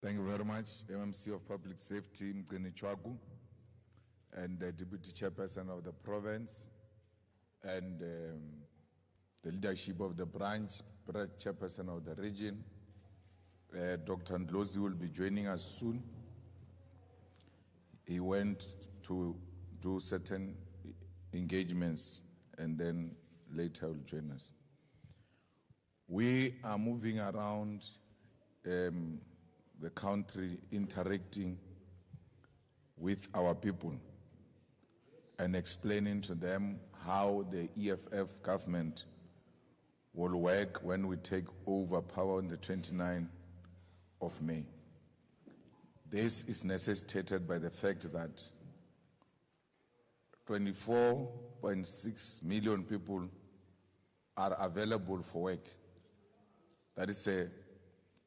Thank you very much, MMC of Public Safety, Mgeni Chwagu, and the Deputy Chairperson of the province, and the leadership of the branch, Chairperson of the region. Dr. Ndlozi will be joining us soon. He went to do certain engagements and then later will join us. We are moving around the country, interacting with our people and explaining to them how the EFF government will work when we take over power on the 29th of May. This is necessitated by the fact that 24.6 million people are available for work. That is a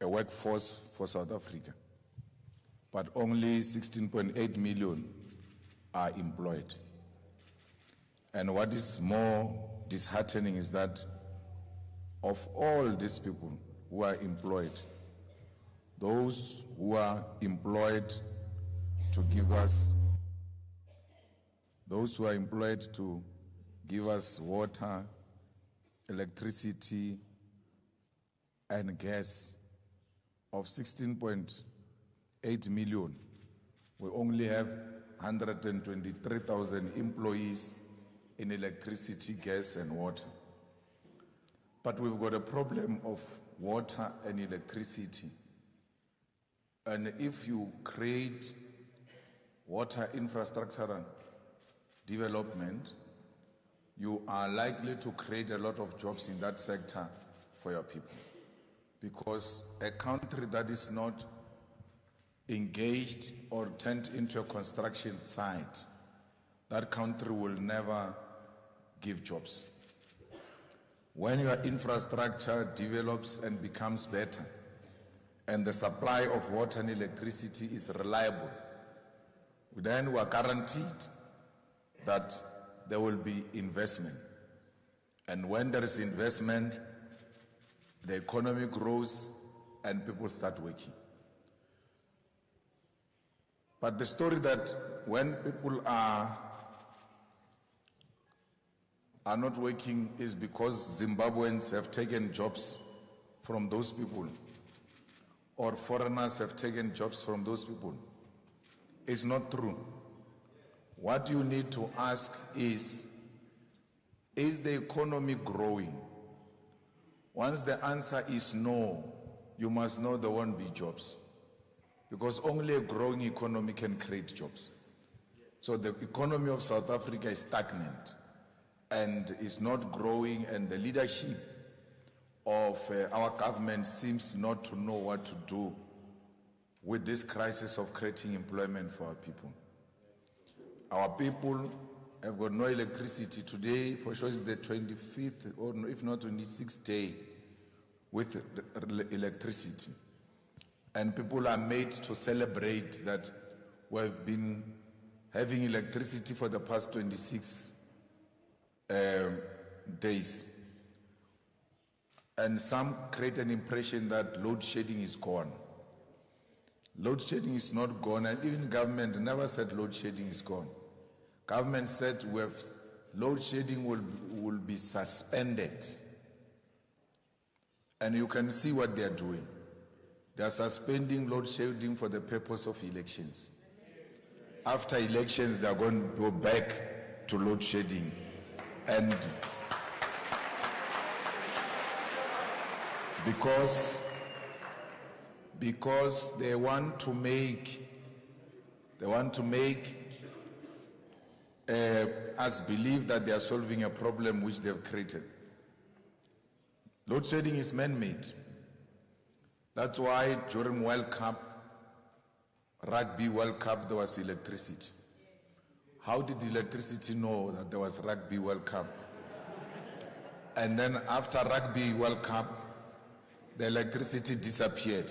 workforce for South Africa. But only 16.8 million are employed. And what is more disheartening is that of all these people who are employed, those who are employed to give us water, electricity, and gas of 16.8 million, we only have 123,000 employees in electricity, gas, and water. But we've got a problem of water and electricity. And if you create water infrastructure development, you are likely to create a lot of jobs in that sector for your people. Because a country that is not engaged or turned into a construction site, that country will never give jobs. When your infrastructure develops and becomes better, and the supply of water and electricity is reliable, then we are guaranteed that there will be investment. And when there is investment, the economy grows and people start working. But the story that when people are not working is because Zimbabweans have taken jobs from those people, or foreigners have taken jobs from those people. It's not true. What you need to ask is the economy growing? Once the answer is no, you must know there won't be jobs. Because only a growing economy can create jobs. So the economy of South Africa is stagnant and is not growing, and the leadership of our government seems not to know what to do with this crisis of creating employment for our people. Our people have got no electricity today. For sure it's the 25th or if not 26th day with electricity. And people are made to celebrate that we've been having electricity for the past 26 days. And some create an impression that load shedding is gone. Load shedding is not gone, and even government never said load shedding is gone. Government said load shedding will be suspended. And you can see what they are doing. They are suspending load shedding for the purpose of elections. After elections, they are going to go back to load shedding. And because they want to make us believe that they are solving a problem which they have created. Load shedding is man-made. That's why during World Cup, Rugby World Cup, there was electricity. How did the electricity know that there was Rugby World Cup? And then after Rugby World Cup, the electricity disappeared.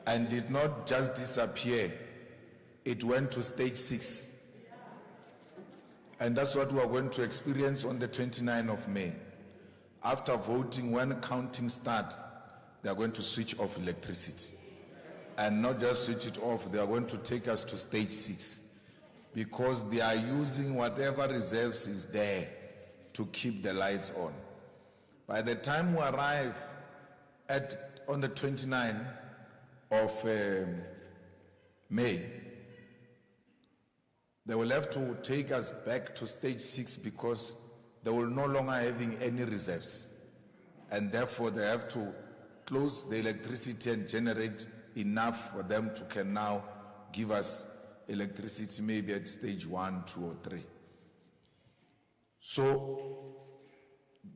And did not just disappear, it went to stage 6. And that's what we are going to experience on the 29th of May. After voting, when counting starts, they are going to switch off electricity. and not just switch it off. They are going to take us to stage 6 because they are using whatever reserves is there to keep the lights on. By the time we arrive on the 29th of May, they will have to take us back to stage 6 because they will no longer having any reserves. And therefore they have to close the electricity and generate enough for them to can now give us electricity maybe at stage 1, 2, or 3. So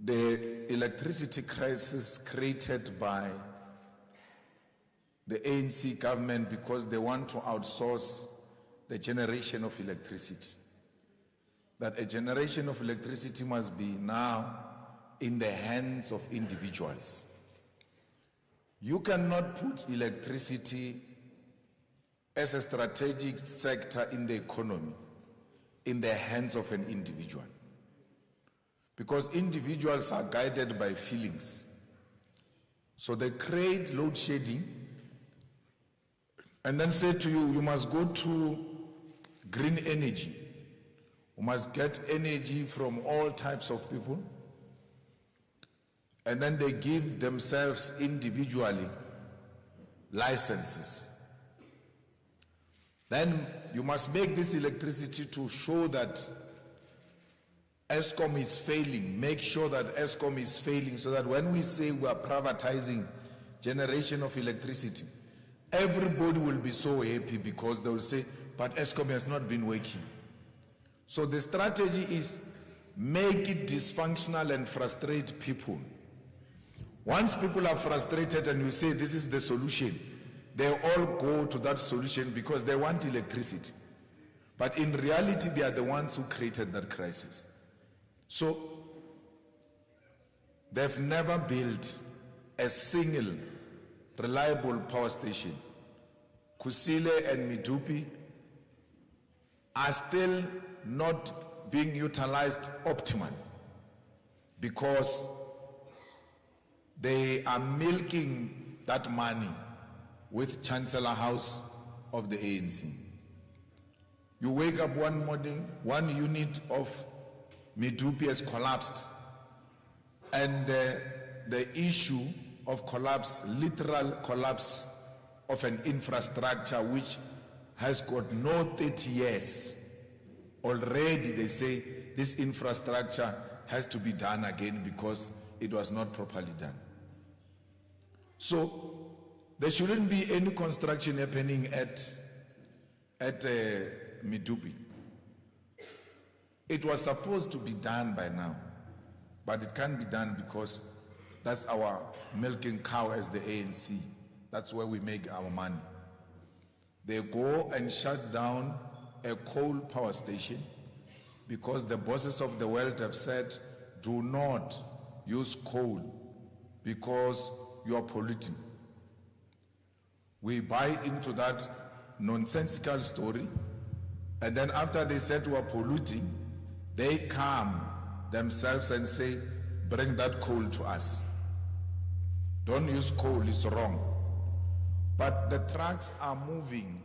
the electricity crisis created by the ANC government because they want to outsource the generation of electricity. That a generation of electricity must be now in the hands of individuals. You cannot put electricity as a strategic sector in the economy in the hands of an individual. Because individuals are guided by feelings. So they create load shedding and then say to you, you must go to green energy. You must get energy from all types of people. And then they give themselves individually licenses. Then you must make this electricity to show that Eskom is failing. Make sure that Eskom is failing so that when we say we are privatizing generation of electricity, everybody will be so happy because they will say, but Eskom has not been working. So the strategy is make it dysfunctional and frustrate people. Once people are frustrated and you say this is the solution, they all go to that solution because they want electricity. But in reality, they are the ones who created that crisis. So they've never built a single reliable power station. Kusile and Medupi are still not being utilized optimally because they are milking that money with Chancellor House of the ANC. You wake up one morning, one unit of Medupi has collapsed, and the issue of collapse, literal collapse of an infrastructure which has got no 30 years. Already they say this infrastructure has to be done again because it was not properly done. So there shouldn't be any construction happening at Medupi. It was supposed to be done by now, but it can't be done because that's our milking cow as the ANC. That's where we make our money. They go and shut down a coal power station because the bosses of the world have said, do not use coal because you are polluting. We buy into that nonsensical story, and then after they said we are polluting, they come themselves and say, bring that coal to us. Don't use coal, it's wrong. But the trucks are moving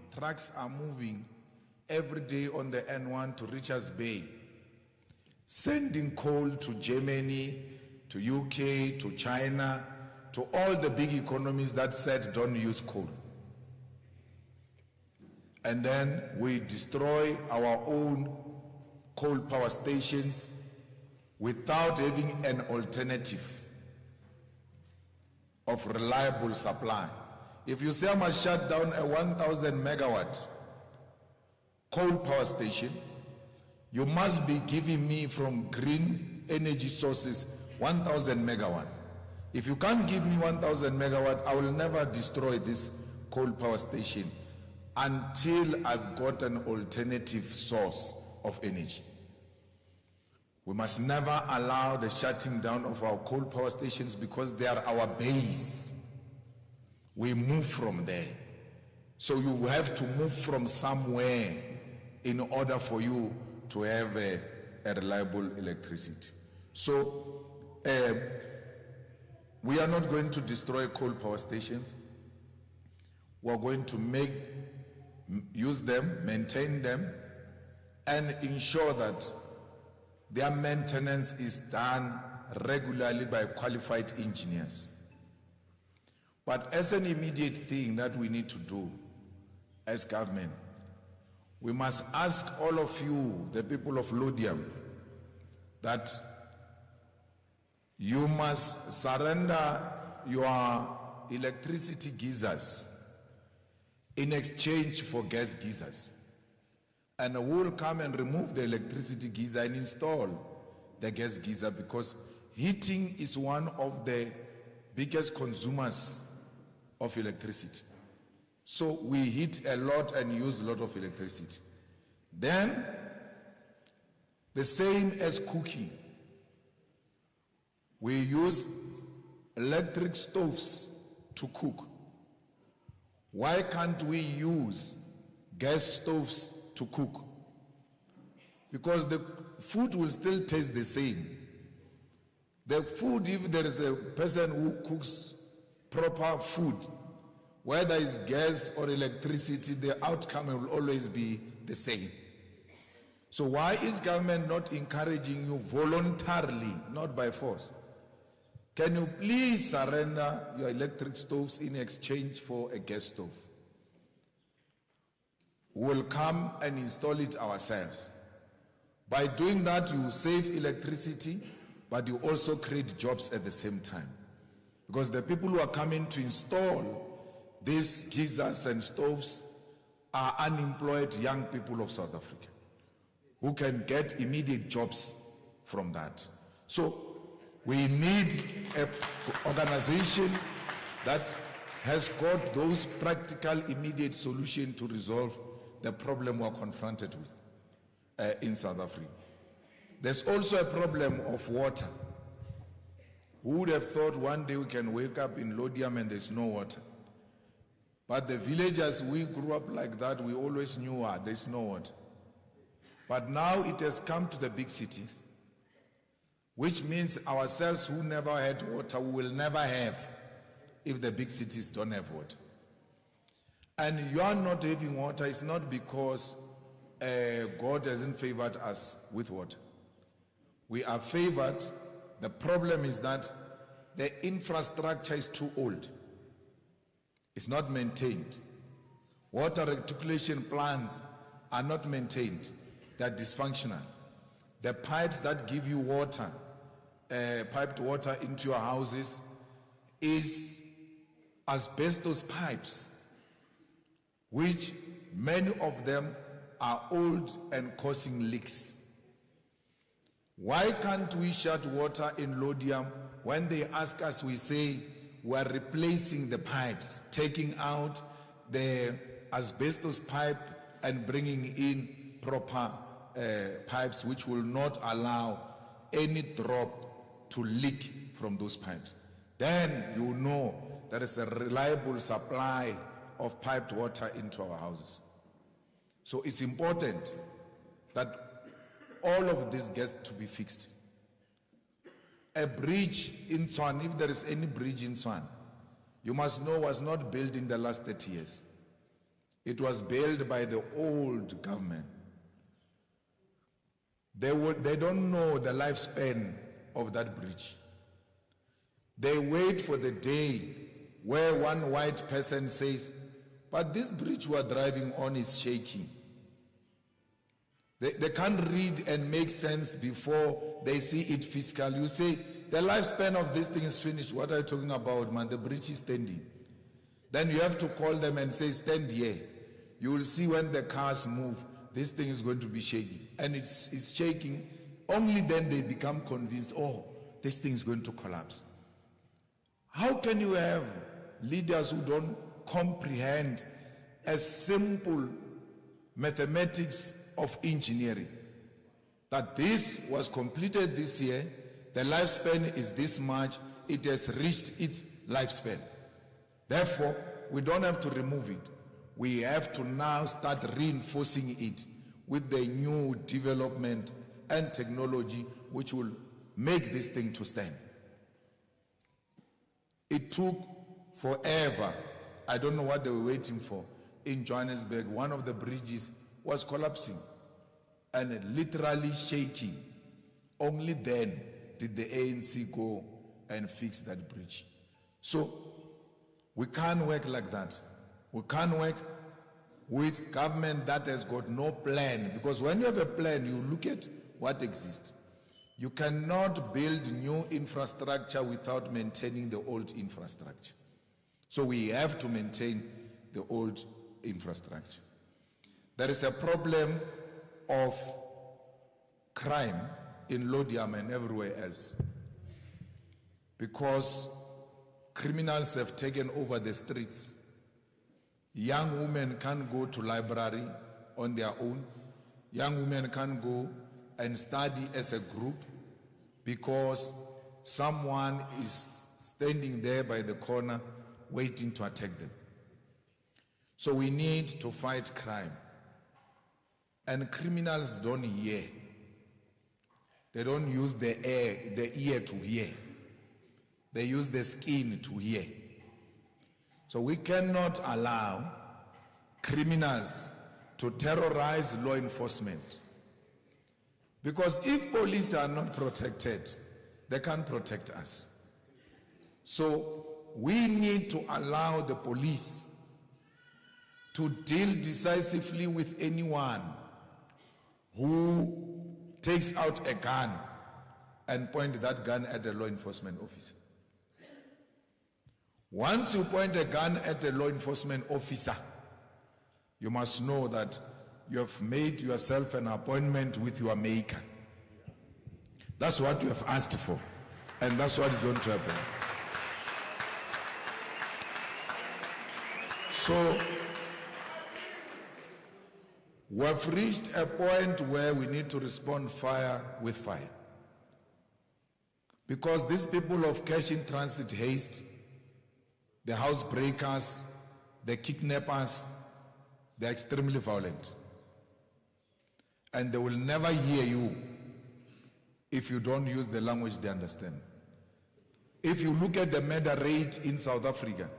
every day on the N1 to Richards Bay, sending coal to Germany, to UK, to China, to all the big economies that said don't use coal. And then we destroy our own coal power stations without having an alternative of reliable supply. If you say I must shut down a 1,000 megawatt coal power station, you must be giving me from green energy sources 1,000 megawatt. If you can't give me 1,000 megawatt, I will never destroy this coal power station until I've got an alternative source of energy. We must never allow the shutting down of our coal power stations because they are our base. We move from there. So you have to move from somewhere in order for you to have a reliable electricity. So we are not going to destroy coal power stations. We're going to use them, maintain them, and ensure that their maintenance is done regularly by qualified engineers. But as an immediate thing that we need to do as government, we must ask all of you, the people of Laudium, that you must surrender your electricity geysers in exchange for gas geysers. And we will come and remove the electricity geyser and install the gas geyser, because heating is one of the biggest consumers of electricity. So we heat a lot and use a lot of electricity. Then, the same as cooking. We use electric stoves to cook. Why can't we use gas stoves to cook? Because the food will still taste the same. The food, if there is a person who cooks proper food, whether it's gas or electricity, the outcome will always be the same. So why is government not encouraging you voluntarily, not by force? Can you please surrender your electric stoves in exchange for a gas stove? We'll come and install it ourselves. By doing that, you save electricity, but you also create jobs at the same time. Because the people who are coming to install these geysers and stoves are unemployed young people of South Africa who can get immediate jobs from that. So we need an organization that has got those practical, immediate solutions to resolve the problem we're confronted with in South Africa. There's also a problem of water. Who would have thought one day we can wake up in Laudium and there's no water? But the villagers, we grew up like that, we always knew there's no water. But now it has come to the big cities, which means ourselves who never had water, we will never have if the big cities don't have water. And you are not having water, it's not because God hasn't favored us with water. We are favored. The problem is that the infrastructure is too old. It's not maintained. Water reticulation plants are not maintained. They're dysfunctional. The pipes that give you water, piped water into your houses, is asbestos pipes, which many of them are old and causing leaks. Why can't we shut water in Laudium? When they ask us, we say we're replacing the pipes, taking out the asbestos pipe and bringing in proper pipes which will not allow any drop to leak from those pipes. Then you know there is a reliable supply of piped water into our houses. So it's important that all of this gets to be fixed. A bridge in Tshwane, if there is any bridge in Tshwane, you must know was not built in the last 30 years. It was built by the old government. They don't know the lifespan of that bridge. They wait for the day where one white person says, but this bridge we are driving on is shaking. They can't read and make sense before they see it physical. You say, the lifespan of this thing is finished. What are you talking about, man? The bridge is standing. Then you have to call them and say, stand here. You will see when the cars move, this thing is going to be shaking. And it's shaking. Only then they become convinced, oh, this thing is going to collapse. How can you have leaders who don't comprehend a simple mathematics of engineering? That this was completed this year, the lifespan is this much, it has reached its lifespan. Therefore, we don't have to remove it. We have to now start reinforcing it with the new development and technology which will make this thing to stand. It took forever I don't know what they were waiting for. In Johannesburg, one of the bridges was collapsing and literally shaking. Only then did the ANC go and fix that bridge. So we can't work like that. We can't work with government that has got no plan, because when you have a plan, you look at what exists. You cannot build new infrastructure without maintaining the old infrastructure. So we have to maintain the old infrastructure. There is a problem of crime in Laudium and everywhere else because criminals have taken over the streets. Young women can't go to library on their own. Young women can't go and study as a group because someone is standing there by the corner waiting to attack them. So we need to fight crime. And criminals don't hear. They don't use the ear to hear. They use the skin to hear. So we cannot allow criminals to terrorize law enforcement. Because if police are not protected, they can't protect us. So we need to allow the police to deal decisively with anyone who takes out a gun and point that gun at a law enforcement officer. Once you point a gun at a law enforcement officer, you must know that you have made yourself an appointment with your maker. That's what you have asked for, and that's what is going to happen. So, we have reached a point where we need to respond fire with fire. Because these people of cash in transit haste, the housebreakers, the kidnappers, they're extremely violent. And they will never hear you if you don't use the language they understand. If you look at the murder rate in South Africa,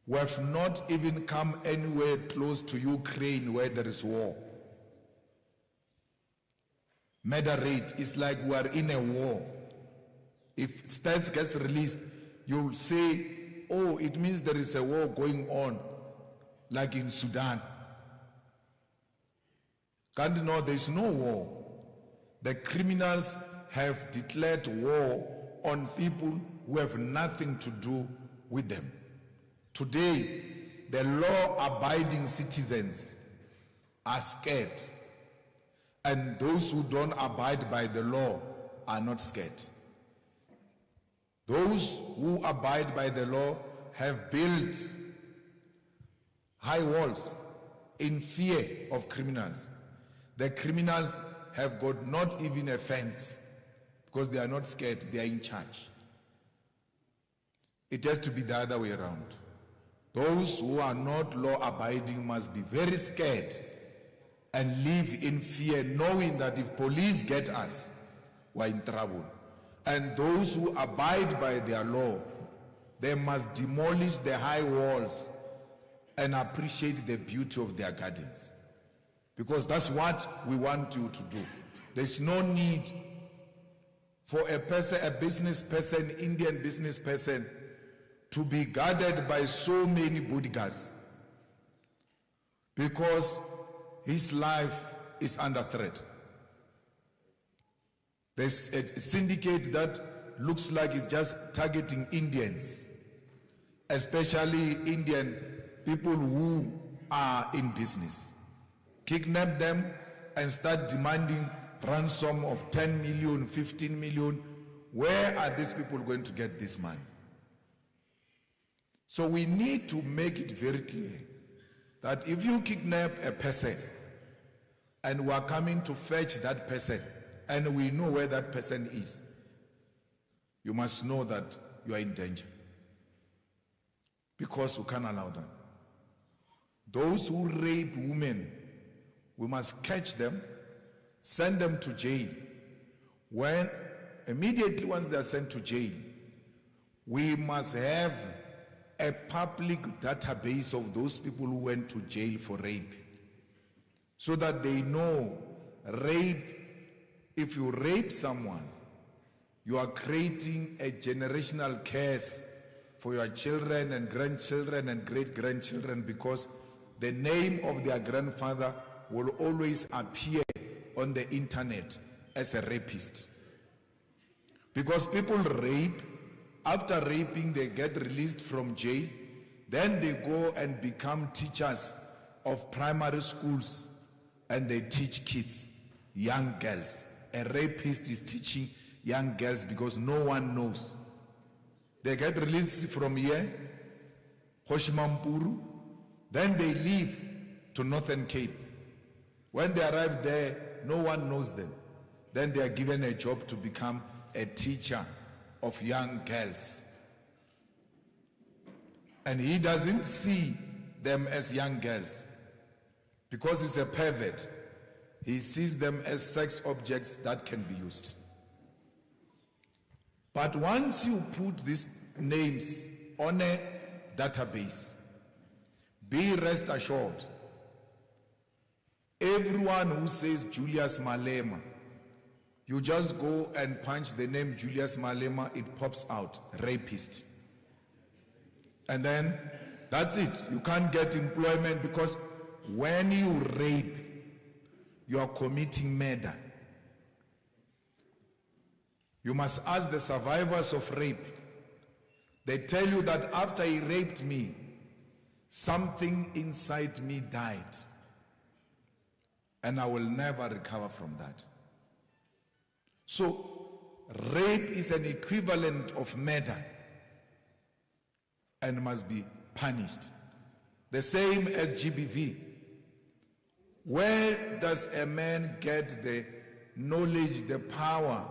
we have not even come anywhere close to Ukraine where there is war. Murder rate is like we are in a war. If stats gets released, you'll say, oh, it means there is a war going on, like in Sudan. Can't know there is no war. The criminals have declared war on people who have nothing to do with them. Today, the law-abiding citizens are scared, and those who don't abide by the law are not scared. Those who abide by the law have built high walls in fear of criminals. The criminals have got not even a fence because they are not scared, they are in charge. It has to be the other way around. Those who are not law-abiding must be very scared and live in fear, knowing that if police get us, we're in trouble. And those who abide by their law, they must demolish the high walls and appreciate the beauty of their gardens. Because that's what we want you to do. There's no need for a person, a business person, Indian business person, to be guarded by so many bodyguards, because his life is under threat. There's a syndicate that looks like it's just targeting Indians, especially Indian people who are in business. Kidnap them and start demanding ransom of 10 million, 15 million. Where are these people going to get this money? So we need to make it very clear that if you kidnap a person and we are coming to fetch that person and we know where that person is, you must know that you are in danger, because we can't allow that. Those who rape women, we must catch them, send them to jail. Immediately once they are sent to jail, we must have a public database of those people who went to jail for rape, so that they know rape, if you rape someone, you are creating a generational curse for your children and grandchildren and great-grandchildren, because the name of their grandfather will always appear on the internet as a rapist. Because people rape, after raping they get released from jail, then they go and become teachers of primary schools and they teach kids, young girls. A rapist is teaching young girls because no one knows. They get released from here, Hoshimampuru, then they leave to Northern Cape. When they arrive there, no one knows them. Then they are given a job to become a teacher of young girls. And he doesn't see them as young girls because he's a pervert. He sees them as sex objects that can be used. But once you put these names on a database, be rest assured, everyone who says Julius Malema, you just go and punch the name Julius Malema, it pops out, rapist. And then that's it. You can't get employment, because when you rape, you are committing murder. You must ask the survivors of rape. They tell you that after he raped me, something inside me died. And I will never recover from that. So, rape is an equivalent of murder and must be punished. The same as GBV. Where does a man get the knowledge, the power,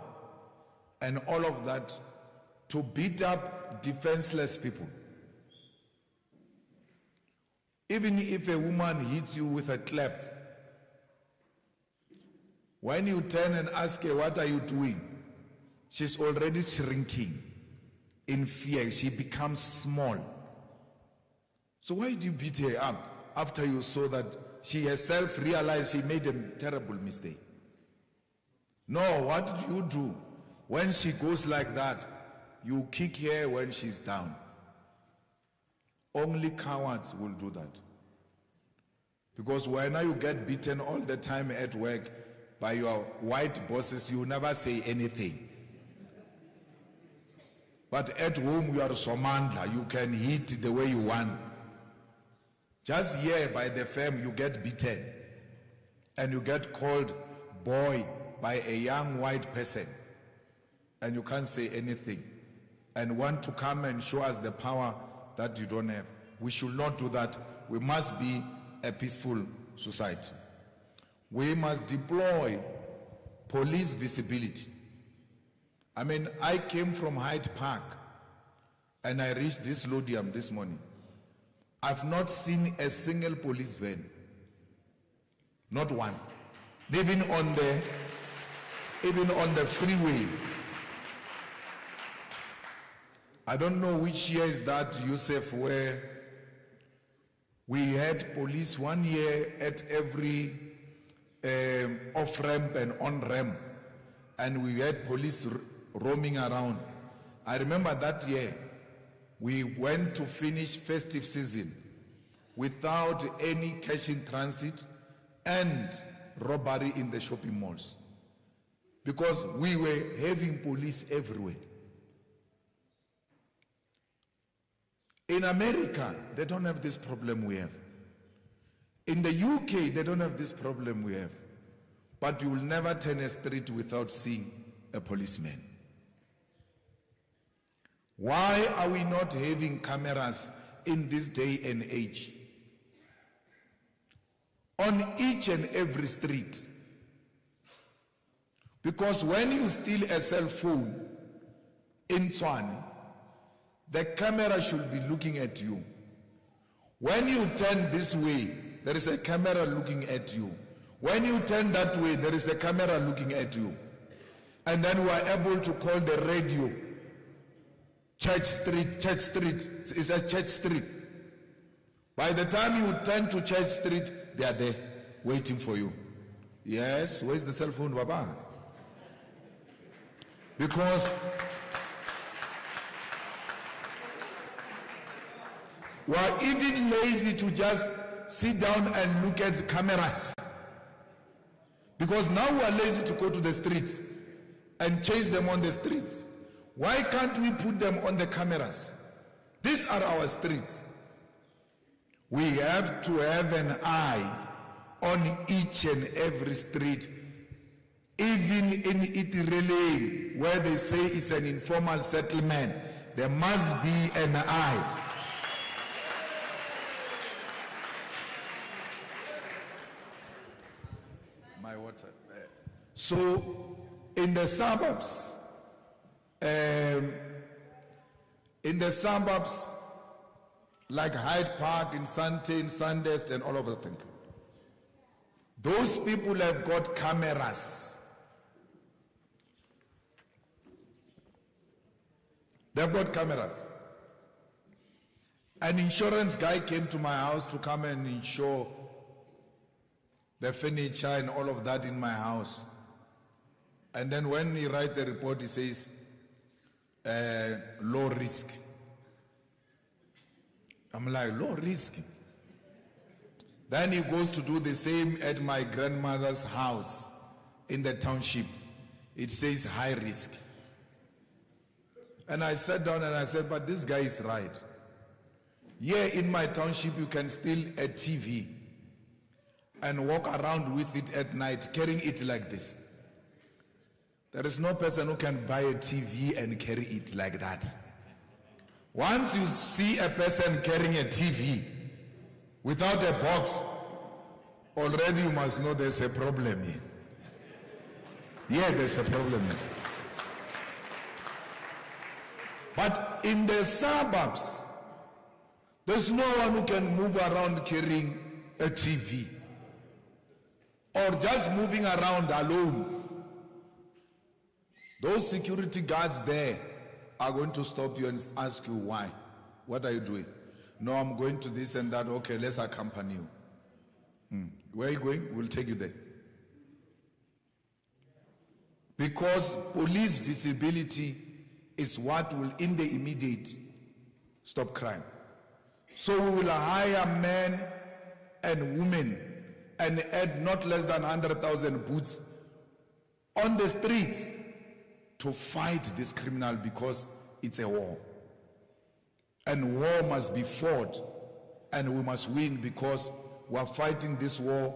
and all of that to beat up defenseless people? Even if a woman hits you with a clap, when you turn and ask her, what are you doing? She's already shrinking in fear. She becomes small. So why do you beat her up after you saw that she herself realized she made a terrible mistake? No, what do you do? When she goes like that, you kick her when she's down. Only cowards will do that. Because when you get beaten all the time at work by your white bosses, you never say anything. But at home you are Somandla, you can hit the way you want. Just here by the firm you get beaten and you get called boy by a young white person and you can't say anything and want to come and show us the power that you don't have. We should not do that. We must be a peaceful society. We must deploy police visibility. I mean, I came from Hyde Park and I reached this Laudium this morning. I've not seen a single police van. Not one. Even on the freeway. I don't know which year is that, Yusuf, where we had police 1 year at every off-ramp and on-ramp, and we had police roaming around. I remember that year we went to finish festive season without any cash in transit and robbery in the shopping malls, because we were having police everywhere. In America, they don't have this problem we have. In the UK, they don't have this problem we have. But you will never turn a street without seeing a policeman. Why are we not having cameras in this day and age? On each and every street. Because when you steal a cell phone in Tshwane, the camera should be looking at you. When you turn this way, there is a camera looking at you. When you turn that way, there is a camera looking at you. And then we are able to call the radio Church Street. It's a Church Street. By the time you turn to Church Street, they are there, waiting for you. Yes, where's the cell phone, Baba? Because we are even lazy to just sit down and look at cameras. Because now we are lazy to go to the streets and chase them on the streets. Why can't we put them on the cameras? These are our streets. We have to have an eye on each and every street, even in Itirele, where they say it's an informal settlement. There must be an eye. My water. So, in the suburbs, like Hyde Park, in Sandton, Sandest, and all over the country, those people have got cameras. They've got cameras. An insurance guy came to my house to come and insure the furniture and all of that in my house. And then when he writes a report, he says, low risk. I'm like, low risk? Then he goes to do the same at my grandmother's house in the township. It says high risk. And I sat down and I said, but this guy is right. Here in my township, you can steal a TV and walk around with it at night, carrying it like this. There is no person who can buy a TV and carry it like that. Once you see a person carrying a TV without a box, already you must know there's a problem here. Yeah, there's a problem here. But in the suburbs, there's no one who can move around carrying a TV or just moving around alone. Those security guards there are going to stop you and ask you why. What are you doing? No, I'm going to this and that. Okay, let's accompany you. Where are you going? We'll take you there. Because police visibility is what will, in the immediate, stop crime. So we will hire men and women and add not less than 100,000 boots on the streets to fight this criminal, because it's a war. And war must be fought, and we must win, because we are fighting this war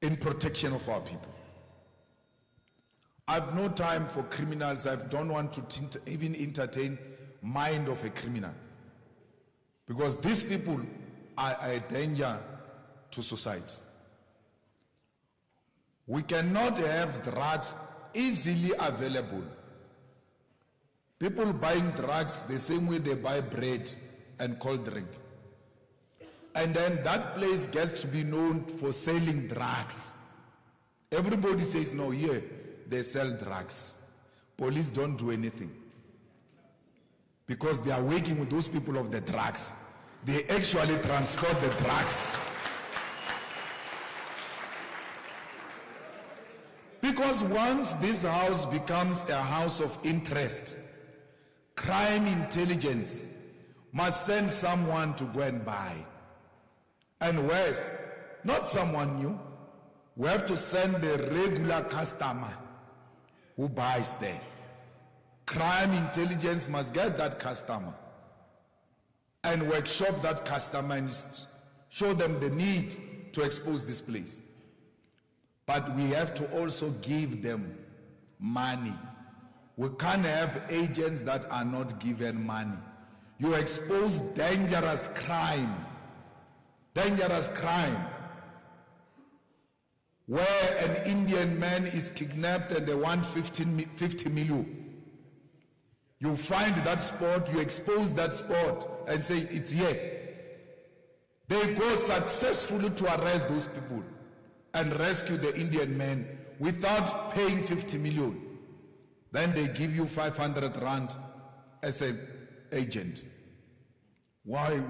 in protection of our people. I have no time for criminals. I don't want to even entertain mind of a criminal, because these people are a danger to society. We cannot have drugs easily available. People buying drugs the same way they buy bread and cold drink. And then that place gets to be known for selling drugs. Everybody says, no, here they sell drugs. Police don't do anything, because they are working with those people of the drugs. They actually transport the drugs. Because once this house becomes a house of interest, crime intelligence must send someone to go and buy. And worse, not someone new. We have to send the regular customer who buys there. Crime intelligence must get that customer and workshop that customer and show them the need to expose this place. But we have to also give them money. We can't have agents that are not given money. You expose dangerous crime. Dangerous crime. Where an Indian man is kidnapped and they want 50 million. You find that spot, you expose that spot and say, it's here. They go successfully to arrest those people and rescue the Indian man without paying 50 million. Then they give you 500 rand as an agent. Why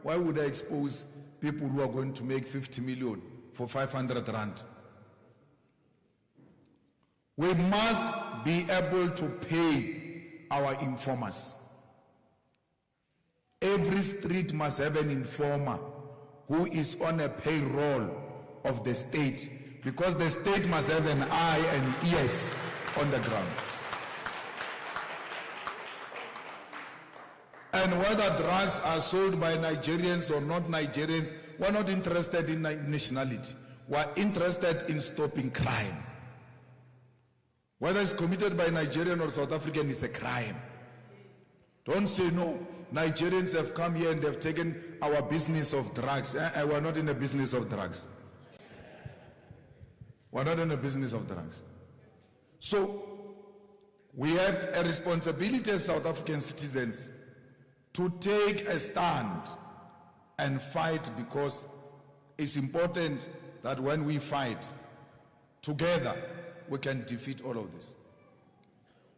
would I expose people who are going to make 50 million for 500 rand? We must be able to pay our informers. Every street must have an informer who is on a payroll of the state, because the state must have an eye and ears on the ground. And whether drugs are sold by Nigerians or not Nigerians, we're not interested in nationality. We're interested in stopping crime. Whether it's committed by Nigerian or South African, it's a crime. Don't say no. Nigerians have come here and they've taken our business of drugs. We're not in the business of drugs. We're not in the business of drugs. So, we have a responsibility as South African citizens to take a stand and fight, because it's important that when we fight together, we can defeat all of this.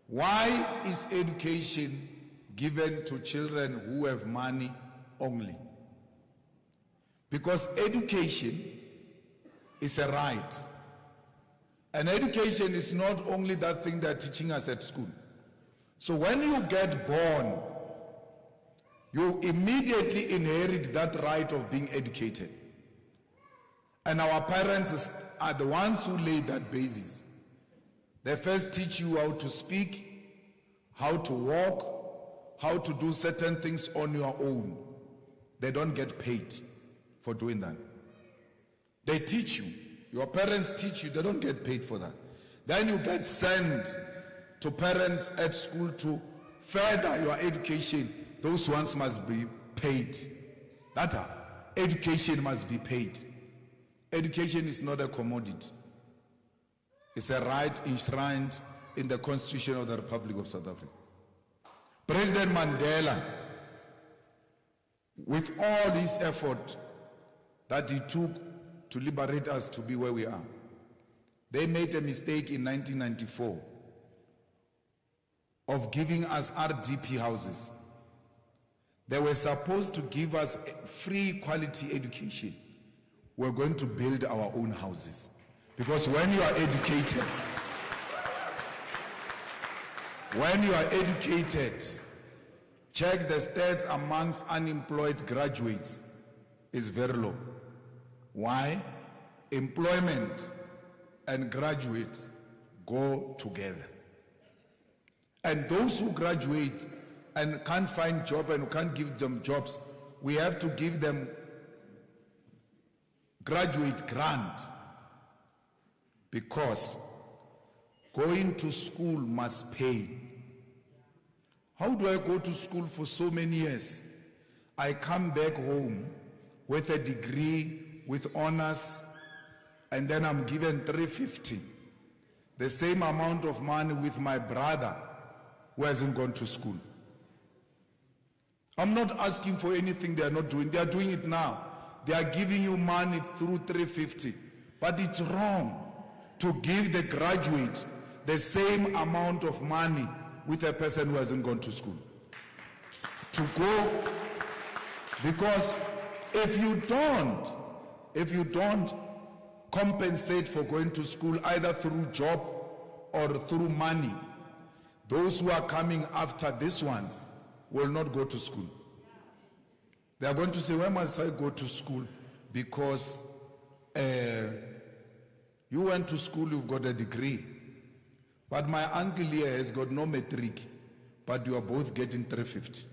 Why is education given to children who have money only? Because education is a right. And education is not only that thing they're teaching us at school. So when you get born, you immediately inherit that right of being educated. And our parents are the ones who laid that basis. They first teach you how to speak, how to walk, how to do certain things on your own. They don't get paid for doing that. They teach you. Your parents teach you. They don't get paid for that. Then you get sent to parents at school to further your education. Those ones must be paid. Education must be paid. Education is not a commodity. It's a right enshrined in the Constitution of the Republic of South Africa. President Mandela, with all his effort that he took to liberate us to be where we are, they made a mistake in 1994 of giving us RDP houses. They were supposed to give us free quality education. We're going to build our own houses. Because when you are educated, check the stats amongst unemployed graduates is very low. Why? Employment and graduates go together. And those who graduate and can't find job and can't give them jobs, we have to give them graduate grant, because going to school must pay. How do I go to school for so many years? I come back home with a degree, with honors, and then I'm given 350. The same amount of money with my brother who hasn't gone to school. I'm not asking for anything they are not doing. They are doing it now. They are giving you money through 350. But it's wrong to give the graduate the same amount of money with a person who hasn't gone to school. To go, because if you don't compensate for going to school either through job or through money, those who are coming after these ones will not go to school. They are going to say, why must I go to school? Because you went to school, you've got a degree. But my uncle here has got no matric, but you are both getting 350.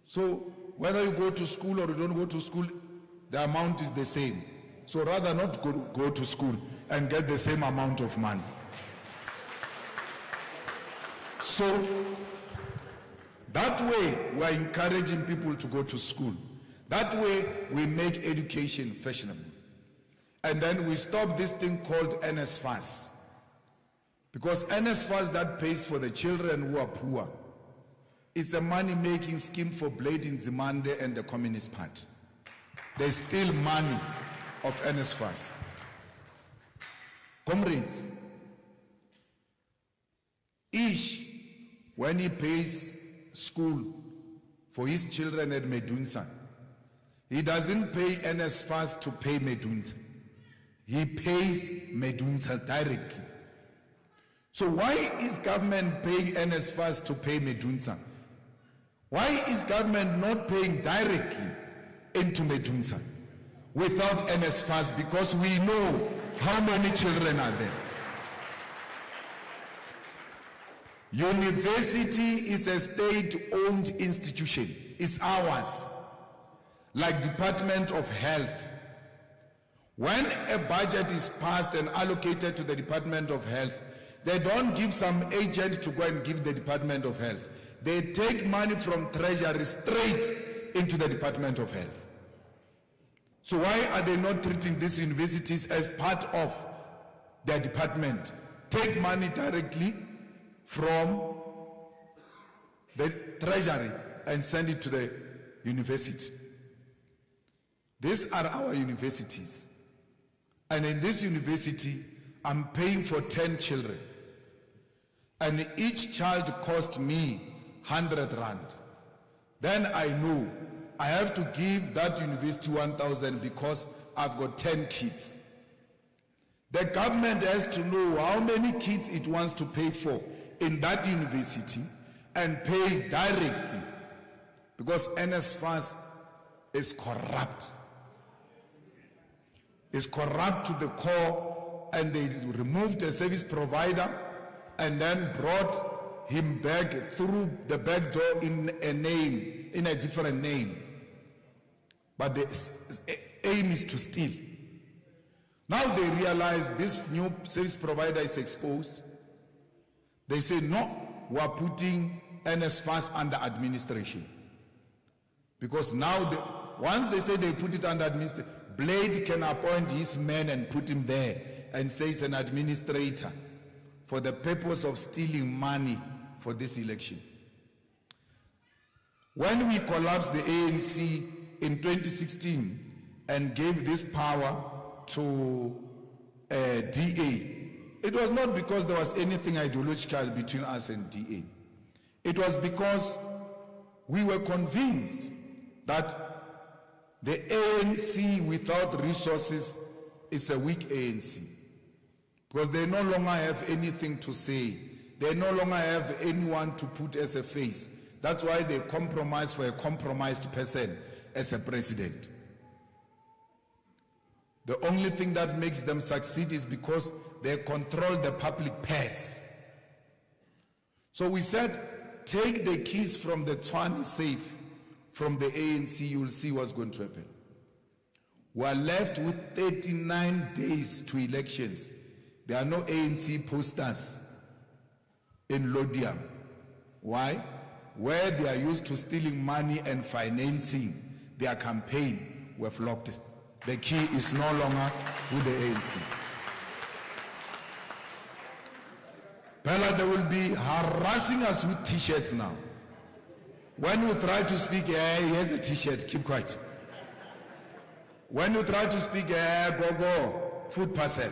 So whether you go to school or you don't go to school, the amount is the same. So rather not go to school and get the same amount of money. So that way we are encouraging people to go to school. That way we make education fashionable. And then we stop this thing called NSFAS. Because NSFAS that pays for the children who are poor, it's a money-making scheme for Blade Nzimande and the Communist Party. They steal money of NSFAS. Comrades, each when he pays school for his children at Medunsa, he doesn't pay NSFAS to pay Medunsa. He pays Medunsa directly. So why is government paying NSFAS to pay Medunsa? Why is government not paying directly into Medunsa without NSFAS? Because we know how many children are there. University is a state-owned institution. It's ours. Like Department of Health. When a budget is passed and allocated to the Department of Health, they don't give some agent to go and give the Department of Health. They take money from Treasury straight into the Department of Health. So why are they not treating these universities as part of their department? Take money directly from the Treasury and send it to the university. These are our universities. And in this university, I'm paying for 10 children. And each child cost me 100 rand. Then I know I have to give that university 1,000 because I've got 10 kids. The government has to know how many kids it wants to pay for in that university and pay directly, because NSFAS is corrupt. It's corrupt to the core, and they removed the service provider and then brought him back through the back door in a name, in a different name. But the aim is to steal. Now they realize this new service provider is exposed. They say, no, we are putting NSFAS under administration. Because now, once they say they put it under administration, Blade can appoint his man and put him there and say he's an administrator for the purpose of stealing money for this election. When we collapsed the ANC in 2016 and gave this power to DA, it was not because there was anything ideological between us and DA. It was because we were convinced that the ANC without resources is a weak ANC. Because they no longer have anything to say. They no longer have anyone to put as a face. That's why they compromise for a compromised person as a president. The only thing that makes them succeed is because they control the public purse. So we said, take the keys from the Tshwane safe, from the ANC, you will see what's going to happen. We are left with 39 days to elections. There are no ANC posters in Laudium. Why? Where they are used to stealing money and financing their campaign, we've locked it. The key is no longer with the ANC. Bella, they will be harassing us with t-shirts now. When you try to speak, here's the t-shirt, keep quiet. When you try to speak, go, food parcel.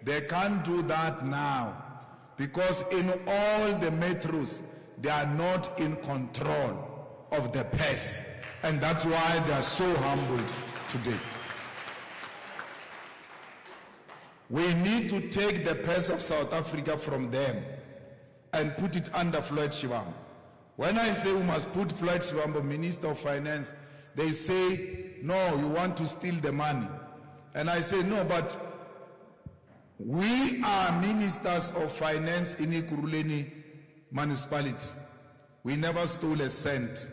They can't do that now because in all the metros, they are not in control of the purse. And that's why they are so humbled today. We need to take the purse of South Africa from them and put it under Floyd Shivambu. When I say we must put Floyd Shivambu, Minister of Finance, they say, no, you want to steal the money. And I say, no, but we are ministers of finance in Ekurhuleni municipality. We never stole a cent.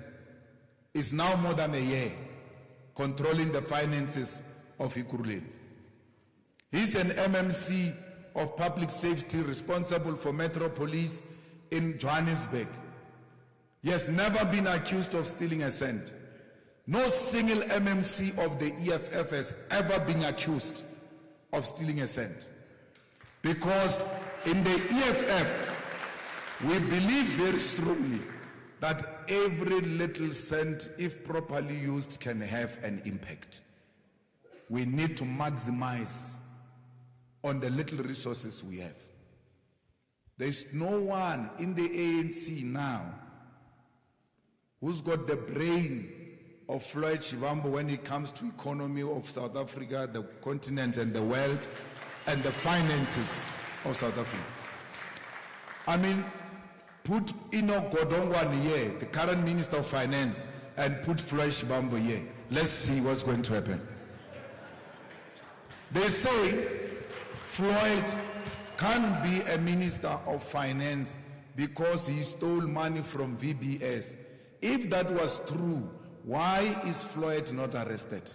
It's now more than a year controlling the finances of Ekurhuleni. He's an MMC of public safety responsible for Metro Police in Johannesburg. He has never been accused of stealing a cent. No single MMC of the EFF has ever been accused of stealing a cent. Because in the EFF, we believe very strongly that every little cent, if properly used, can have an impact. We need to maximize on the little resources we have. There's no one in the ANC now who's got the brain of Floyd Shivambu when it comes to economy of South Africa, the continent and the world, and the finances of South Africa. I mean, put Ino Godongwan here, the current Minister of Finance, and put Floyd Shivambu here. Let's see what's going to happen. They say Floyd can't be a Minister of Finance because he stole money from VBS. If that was true, why is Floyd not arrested?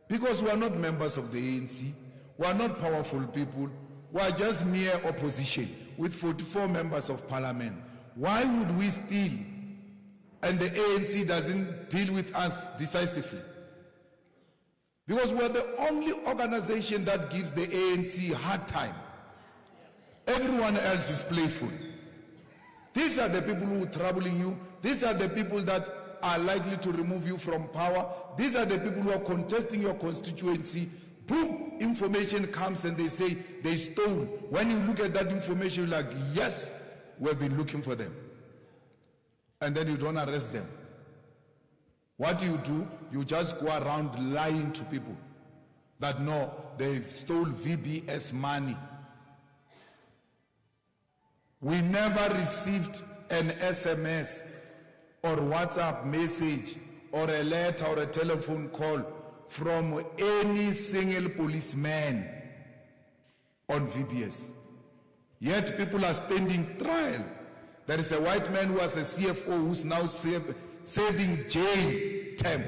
Because we are not members of the ANC. We are not powerful people. We are just mere opposition with 44 members of parliament. Why would we steal and the ANC doesn't deal with us decisively? Because we are the only organization that gives the ANC a hard time. Everyone else is playful. These are the people who are troubling you. These are the people that are likely to remove you from power. These are the people who are contesting your constituency. Boom, information comes and they say they stole. When you look at that information, you're like, yes, we've been looking for them. And then you don't arrest them. What do? You just go around lying to people that no, they stole VBS money. We never received an SMS or WhatsApp message or a letter or a telephone call from any single policeman on VBS. Yet people are standing trial. There is a white man who was a CFO who's now serving jail term,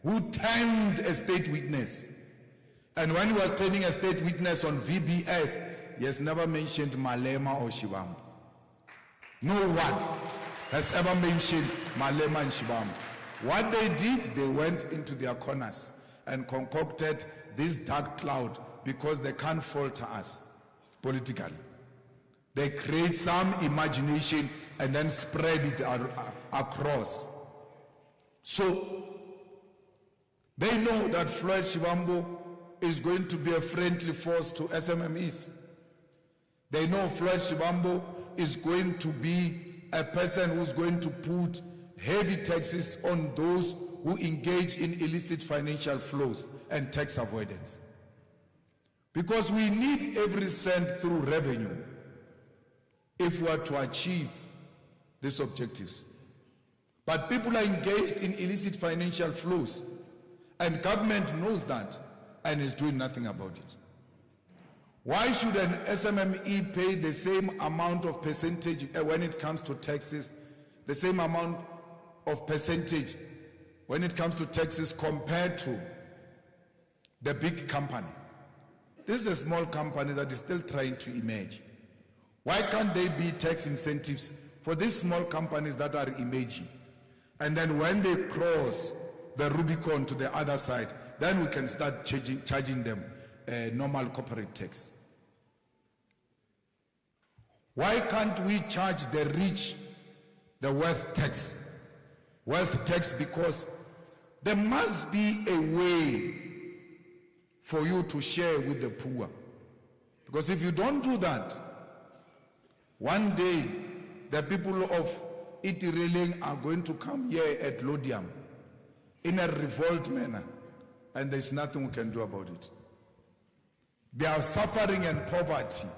who timed a state witness. And when he was turning a state witness on VBS, he has never mentioned Malema or Shivambu. No one has ever mentioned Malema and Shivambu. What they did, they went into their corners and concocted this dark cloud because they can't falter us politically. They create some imagination and then spread it across. So they know that Floyd Shivambu is going to be a friendly force to SMMEs. They know Floyd Shivambu is going to be a person who's going to put heavy taxes on those who engage in illicit financial flows and tax avoidance. Because we need every cent through revenue if we are to achieve these objectives. But people are engaged in illicit financial flows, and government knows that and is doing nothing about it. Why should an SMME pay the same amount of percentage when it comes to taxes, the same amount of percentage when it comes to taxes compared to the big company? This is a small company that is still trying to emerge. Why can't there be tax incentives for these small companies that are emerging? And then when they cross the Rubicon to the other side, then we can start charging them normal corporate tax. Why can't we charge the rich the wealth tax? Wealth tax, because there must be a way for you to share with the poor. Because if you don't do that, one day the people of Itireling are going to come here at Laudium in a revolt manner, and there's nothing we can do about it. They are suffering and poverty.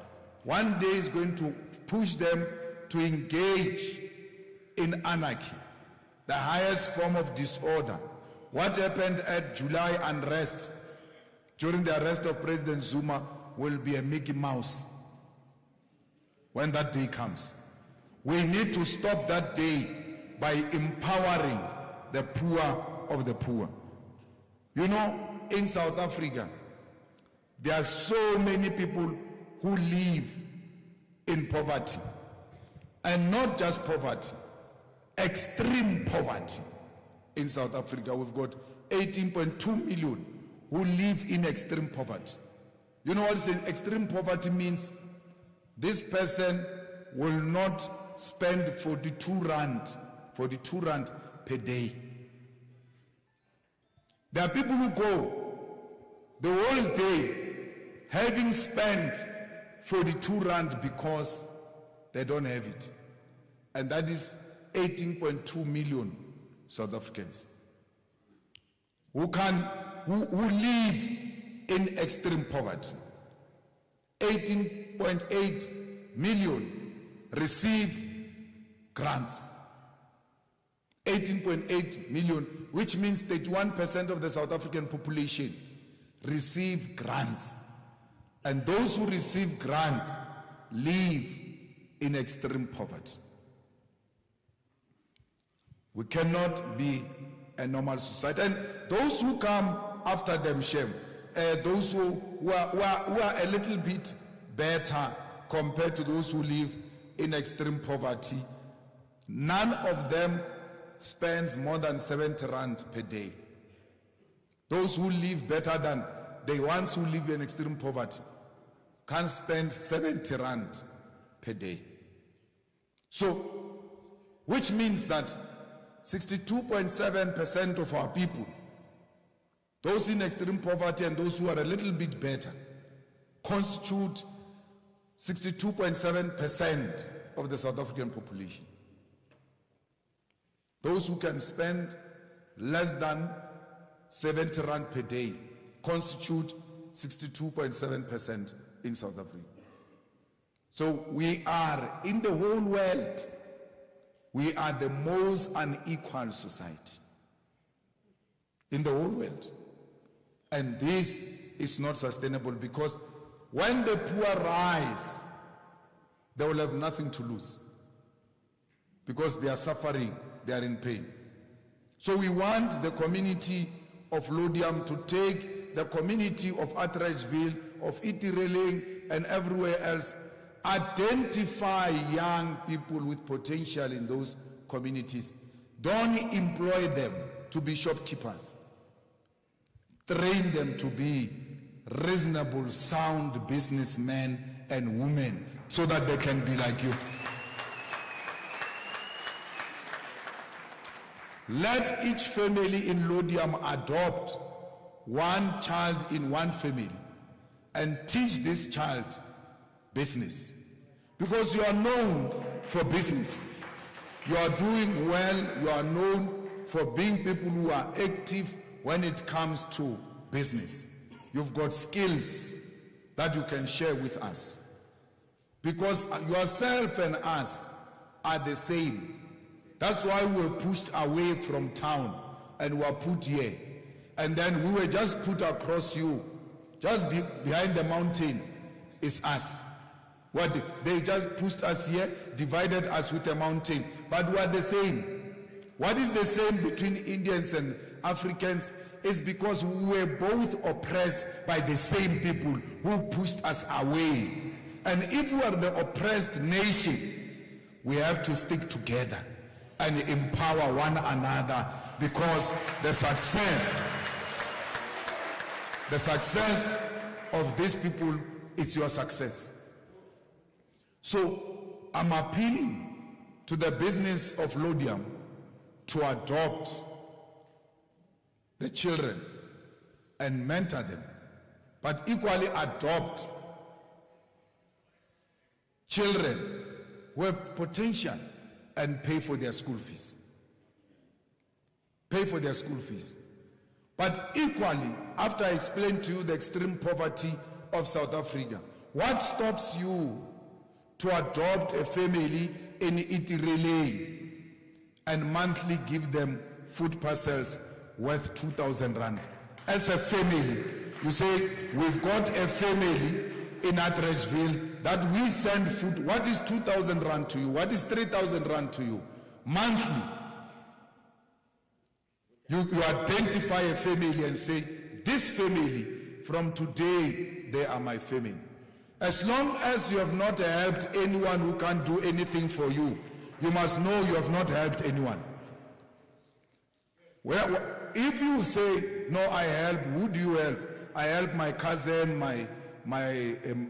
One day is going to push them to engage in anarchy, the highest form of disorder. What happened at July unrest during the arrest of President Zuma will be a Mickey Mouse when that day comes. We need to stop that day by empowering the poor of the poor. You know, in South Africa, there are so many people who live in poverty. And not just poverty, extreme poverty. In South Africa, we've got 18.2 million who live in extreme poverty. You know what extreme poverty means? This person will not spend 42 rand per day. There are people who go the whole day having spent 42 rand because they don't have it. And that is 18.2 million South Africans who live in extreme poverty. 18.8 million receive grants. 18.8 million, which means that 1% of the South African population receive grants. And those who receive grants live in extreme poverty. We cannot be a normal society. And those who come after them, shame. Those who are a little bit better compared to those who live in extreme poverty, none of them spends more than 70 rand per day. Those who live better than the ones who live in extreme poverty can spend 70 rand per day. So, which means that 62.7% of our people, those in extreme poverty and those who are a little bit better, constitute 62.7% of the South African population. Those who can spend less than 70 rand per day constitute 62.7% in South Africa. So we are, in the whole world, we are the most unequal society in the whole world. And this is not sustainable, because when the poor rise, they will have nothing to lose, because they are suffering, they are in pain. So we want the community of Laudium to take the community of Atteridgeville, of Itireling, and everywhere else, identify young people with potential in those communities. Don't employ them to be shopkeepers. Train them to be reasonable, sound businessmen and women, so that they can be like you. Let each family in Laudium adopt one child in one family and teach this child business. Because you are known for business. You are doing well. You are known for being people who are active when it comes to business. You've got skills that you can share with us. Because yourself and us are the same. That's why we were pushed away from town and were put here. And then we were just put across you. Just behind the mountain is us. They just pushed us here, divided us with a mountain. But we are the same. What is the same between Indians and Africans is because we were both oppressed by the same people who pushed us away. And if we are the oppressed nation, we have to stick together and empower one another, because the success of these people is your success. So I'm appealing to the business of Laudium to adopt the children and mentor them, but equally adopt children who have potential and pay for their school fees. Pay for their school fees. But equally, after I explained to you the extreme poverty of South Africa, what stops you to adopt a family in Itireling and monthly give them food parcels worth 2,000 rand? As a family, you say, we've got a family in Atteridgeville that we send food. What is 2,000 rand to you? What is 3,000 rand to you? Monthly. You identify a family and say, this family, from today, they are my family. As long as you have not helped anyone who can't do anything for you, you must know you have not helped anyone. Well, if you say, no, I help, who do you help? I help my cousin, my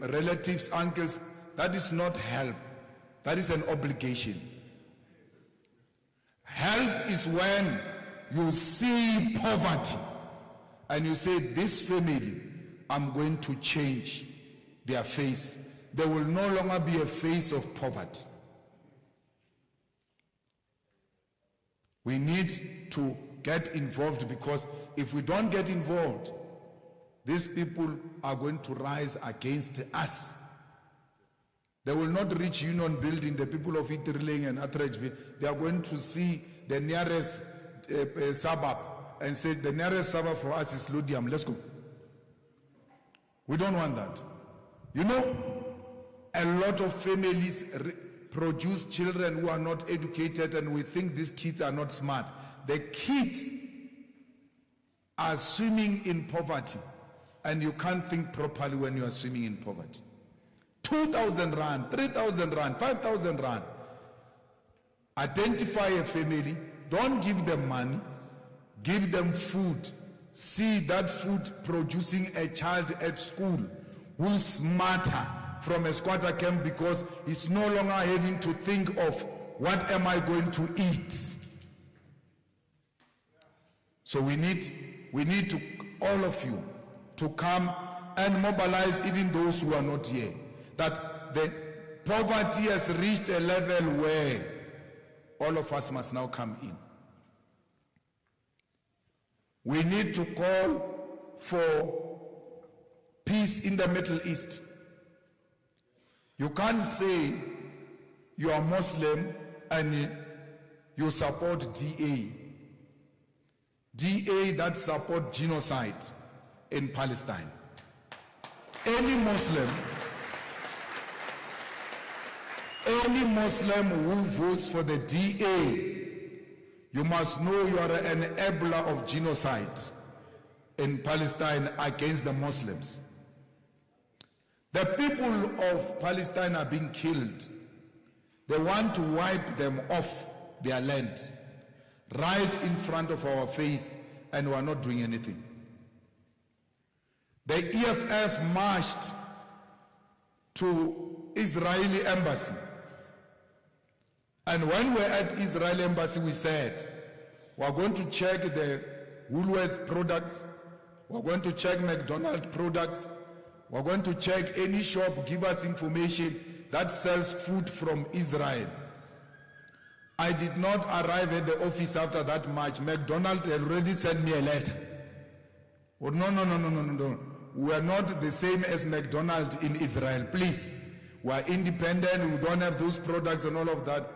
relatives, uncles. That is not help. That is an obligation. Help is when you see poverty and you say, this family, I'm going to change their face. there will no longer be a face of poverty. We need to get involved, because if we don't get involved, these people are going to rise against us. They will not reach Union Building, the people of Iterling and Atteridgeville. They are going to see the nearest suburb and say, the nearest suburb for us is Laudium. Let's go. We don't want that. You know, a lot of families produce children who are not educated, and we think these kids are not smart. The kids are swimming in poverty, and you can't think properly when you are swimming in poverty. 2,000 rand, 3,000 rand, 5,000 rand. Identify a family, don't give them money, give them food. See that food producing a child at school who's smarter from a squatter camp, because he's no longer having to think of what am I going to eat. So we need to, all of you, to come and mobilize even those who are not here. That the poverty has reached a level where all of us must now come in. We need to call for peace in the Middle East. You can't say you are Muslim and you support DA. DA that support genocide in Palestine. Any Muslim who votes for the DA, you must know you are an enabler of genocide in Palestine against the Muslims. The people of Palestine are being killed. They want to wipe them off their land right in front of our face, and we are not doing anything. The EFF marched to Israeli embassy. And when we're at Israeli embassy, we said, we're going to check the Woolworths products, we're going to check McDonald's products, we're going to check any shop, give us information that sells food from Israel. I did not arrive at the office after that march. McDonald's had already sent me a letter. Oh, no. We are not the same as McDonald's in Israel. Please. We are independent. We don't have those products and all of that.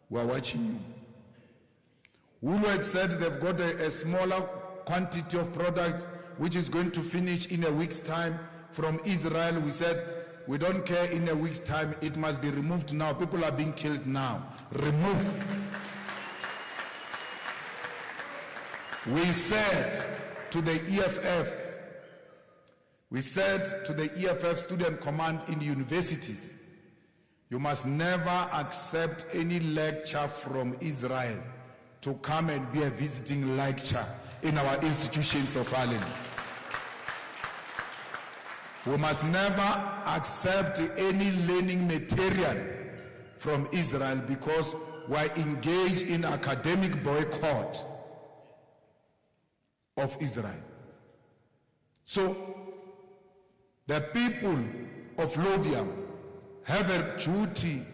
We are watching you. Woolworths said they've got a smaller quantity of products which is going to finish in a week's time from Israel. We said, we don't care in a week's time. It must be removed now. People are being killed now. Remove. We said to the EFF Student Command in universities, you must never accept any lecture from Israel to come and be a visiting lecture in our institutions of Ireland. We must never accept any learning material from Israel, because we are engaged in academic boycott of Israel. So, the people of Laudium have a duty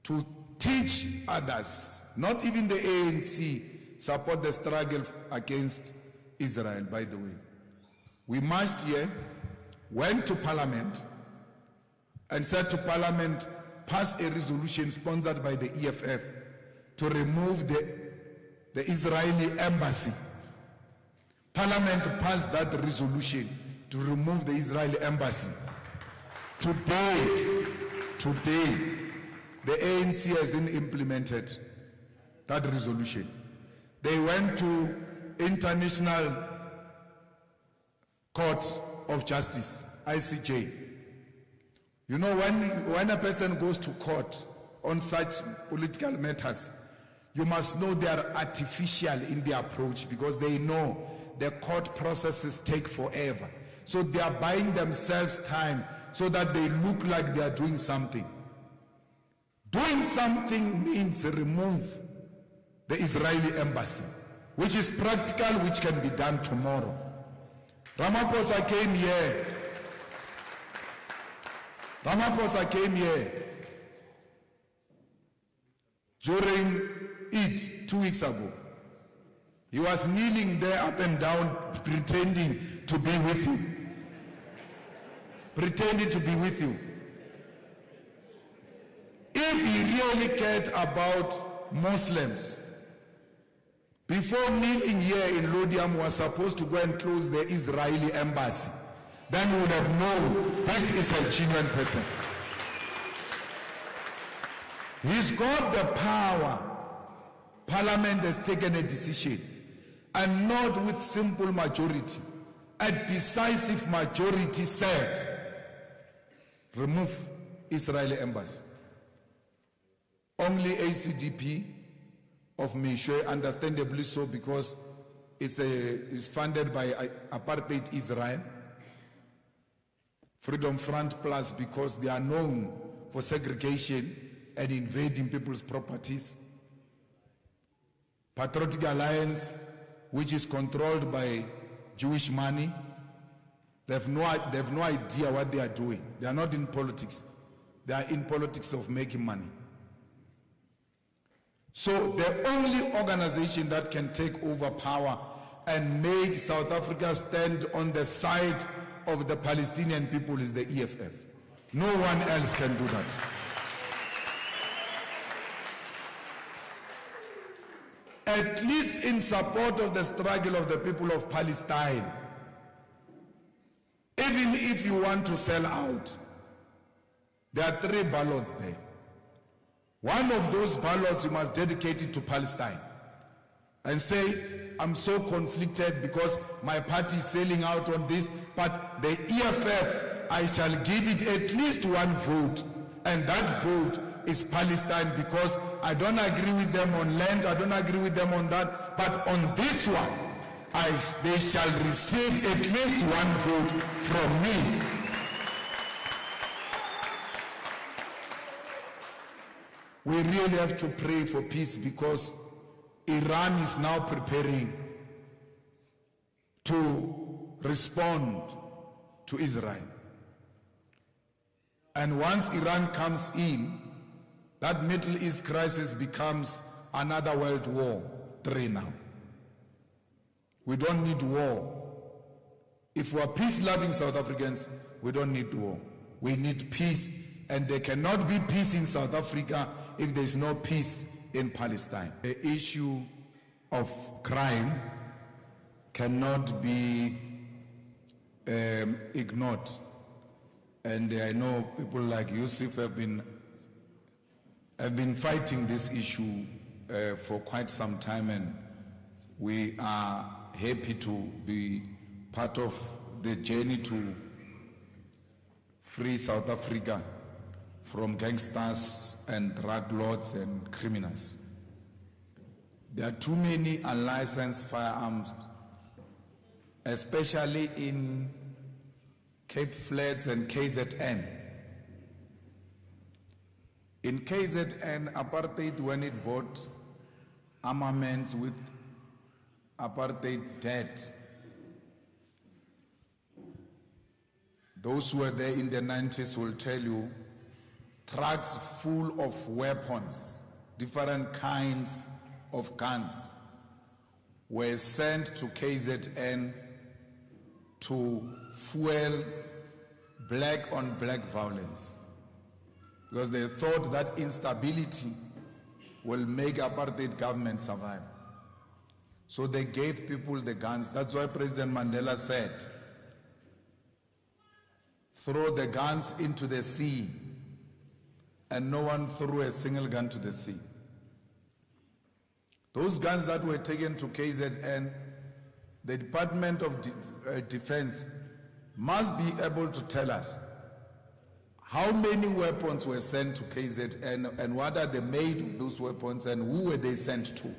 to teach others, not even the ANC, support the struggle against Israel, by the way. We marched here, went to Parliament, and said to Parliament, pass a resolution sponsored by the EFF to remove the Israeli embassy. Parliament passed that resolution to remove the Israeli embassy. Today, the ANC hasn't implemented that resolution. They went to International Court of Justice, ICJ. You know, when a person goes to court on such political matters, you must know they are artificial in their approach, because they know the court processes take forever. So they are buying themselves time so that they look like they are doing something. Doing something means remove the Israeli embassy, which is practical, which can be done tomorrow. Ramaphosa came here Ramaphosa came here during it 2 weeks ago. He was kneeling there up and down, pretending to be with you. Pretending to be with you. If he really cared about Muslims, before kneeling here in Laudium was supposed to go and close the Israeli embassy, then we would have known this is a genuine person. He's got the power. Parliament has taken a decision, and not with simple majority. A decisive majority said, remove Israeli embassy. Only ACDP of Mishwe, understandably so, because it's funded by apartheid Israel. Freedom Front Plus, because they are known for segregation and invading people's properties. Patriotic Alliance, which is controlled by Jewish money. They have no idea what they are doing. They are not in politics. They are in politics of making money. So the only organization that can take over power and make South Africa stand on the side of the Palestinian people is the EFF. No one else can do that. At least in support of the struggle of the people of Palestine. Even if you want to sell out, there are 3 ballots there. One of those ballots you must dedicate it to Palestine and say, I'm so conflicted because my party is selling out on this, but the EFF, I shall give it at least 1 vote, and that vote is Palestine, because I don't agree with them on land, I don't agree with them on that, but on this one, they shall receive at least 1 vote from me. We really have to pray for peace, because Iran is now preparing to respond to Israel. And once Iran comes in, that Middle East crisis becomes another World War III now. We don't need war. If we are peace-loving South Africans, we don't need war. We need peace, and there cannot be peace in South Africa if there is no peace in Palestine. The issue of crime cannot be ignored. And I know people like Yusuf have been fighting this issue for quite some time, and we are happy to be part of the journey to free South Africa from gangsters and drug lords and criminals. There are too many unlicensed firearms, especially in Cape Flats and KZN. In KZN, apartheid, when it bought armaments with apartheid debt, those who were there in the 90s will tell you, trucks full of weapons, different kinds of guns, were sent to KZN to fuel black on black violence, because they thought that instability will make apartheid government survive. So they gave people the guns. That's why President Mandela said, throw the guns into the sea, and no one threw a single gun to the sea. Those guns that were taken to KZN, the Department of Defense must be able to tell us how many weapons were sent to KZN and what are the made of those weapons and who were they sent to,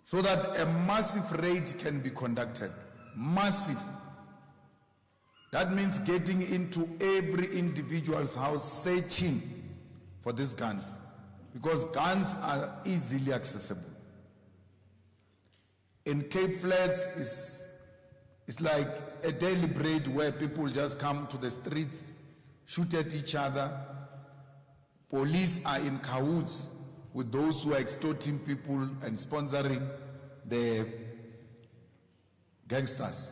so that a massive raid can be conducted. Massive. That means getting into every individual's house, searching for these guns, because guns are easily accessible. In Cape Flats, it's like a daily bread where people just come to the streets shoot at each other. Police are in cahoots with those who are extorting people and sponsoring the gangsters.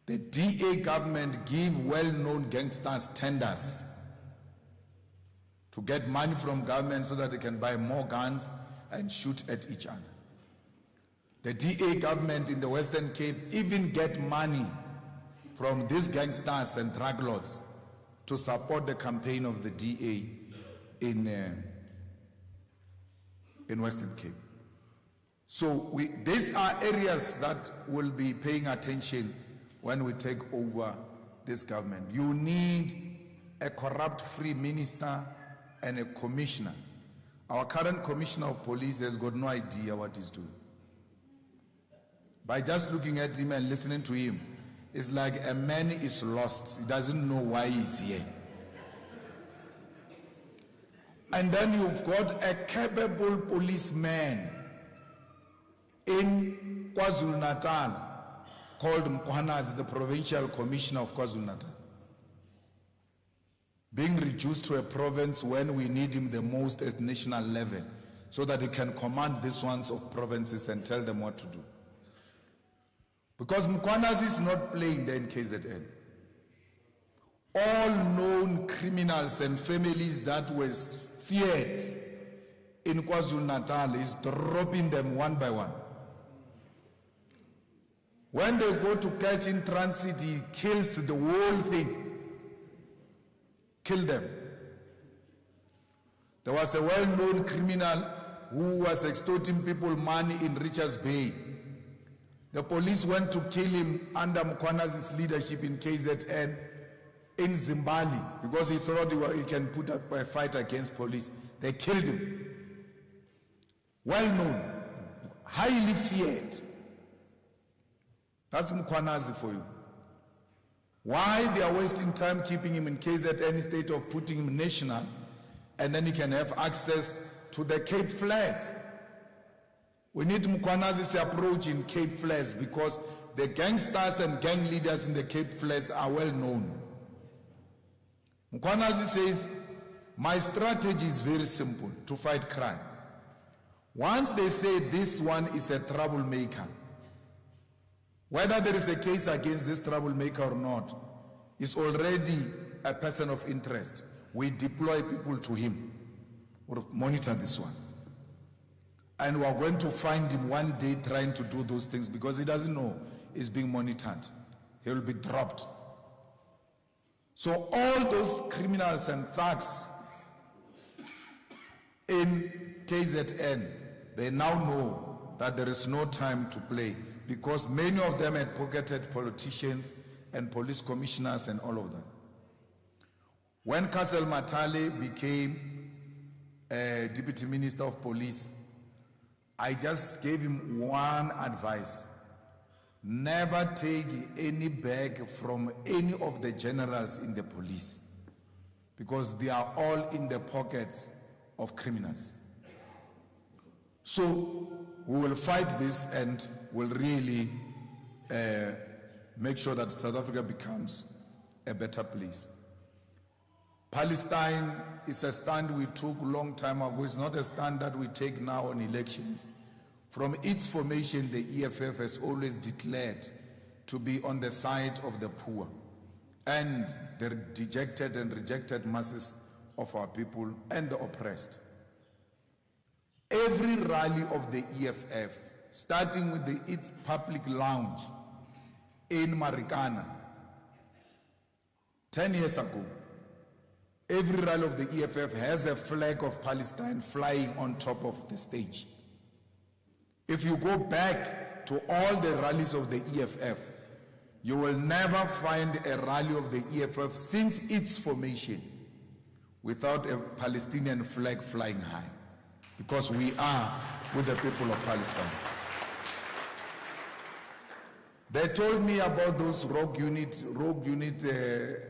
The DA government give well-known gangsters tenders to get money from government so that they can buy more guns and shoot at each other. The DA government in the Western Cape even get money from these gangsters and drug lords to support the campaign of the DA in Western Cape. So these are areas that will be paying attention when we take over this government. You need a corrupt-free minister and a commissioner. Our current commissioner of police has got no idea what he's doing. By just looking at him and listening to him, it's like a man is lost. He doesn't know why he's here. And then you've got a capable policeman in KwaZulu-Natal called Mkhwanazi, the provincial commissioner of KwaZulu-Natal, being reduced to a province when we need him the most at national level, so that he can command these ones of provinces and tell them what to do. Because Mkhwanazi is not playing there in KZN. All known criminals and families that were feared in KwaZulu-Natal is dropping them one by one. When they go to catch in transit, he kills the whole thing. Kill them. There was a well-known criminal who was extorting people money in Richards Bay. The police went to kill him under Mkhwanazi's leadership in KZN in Zimbabwe because he thought he can put up a fight against police. They killed him. Well known, highly feared. That's Mkhwanazi for you. Why they are wasting time keeping him in KZN instead of putting him national, and then he can have access to the Cape Flats? We need Mkhwanazi's approach in Cape Flats because the gangsters and gang leaders in the Cape Flats are well known. Mkhwanazi says, my strategy is very simple to fight crime. Once they say this one is a troublemaker, whether there is a case against this troublemaker or not, is already a person of interest. We deploy people to him. We'll monitor this one. And we're going to find him one day trying to do those things because he doesn't know he's being monitored. He will be dropped. So all those criminals and thugs in KZN, they now know that there is no time to play because many of them had pocketed politicians and police commissioners and all of that. When Castle Matale became Deputy Minister of Police, I just gave him one advice. Never take any bag from any of the generals in the police because they are all in the pockets of criminals. So we will fight this and will really make sure that South Africa becomes a better place. Palestine is a stand we took a long time ago. It's not a stand that we take now on elections. From its formation, the EFF has always declared to be on the side of the poor and the dejected and rejected masses of our people and the oppressed. Every rally of the EFF, starting with its public lounge in Marikana 10 years ago, every rally of the EFF has a flag of Palestine flying on top of the stage. If you go back to all the rallies of the EFF, you will never find a rally of the EFF since its formation without a Palestinian flag flying high, because we are with the people of Palestine. They told me about those rogue unit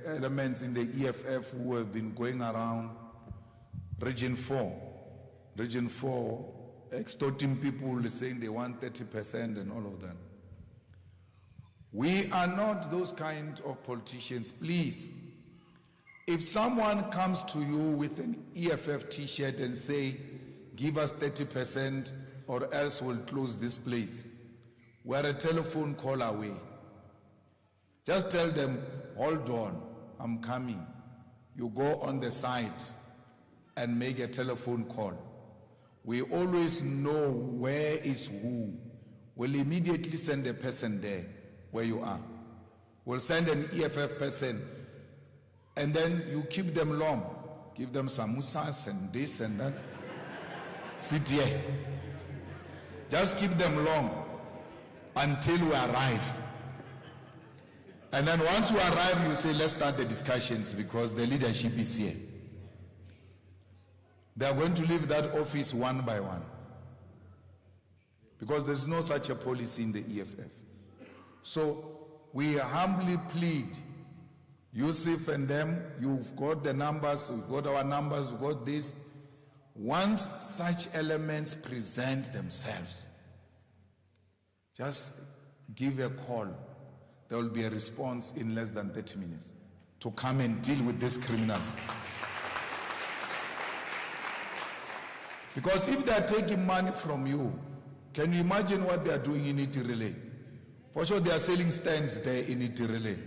elements in the EFF who have been going around Region 4, extorting people, saying they want 30% and all of that. We are not those kind of politicians. Please, If someone comes to you with an EFF t-shirt and say, give us 30% or else we'll close this place, we're a telephone call away. Just tell them, hold on, I'm coming. You go on the site and make a telephone call. We always know where is who. We'll immediately send a person there where you are. We'll send an EFF person, and then you keep them long. Give them samosas and this and that. Sit here. Just keep them long until we arrive. And then once we arrive, you say, let's start the discussions because the leadership is here. They are going to leave that office one by one. Because there's no such a policy in the EFF. So we humbly plead, Yusuf and them, you've got the numbers, we've got our numbers, we've got this. Once such elements present themselves, just give a call. There will be a response in less than 30 minutes to come and deal with these criminals. Because if they are taking money from you, can you imagine what they are doing in Itirele? For sure they are selling stands there in Itirele.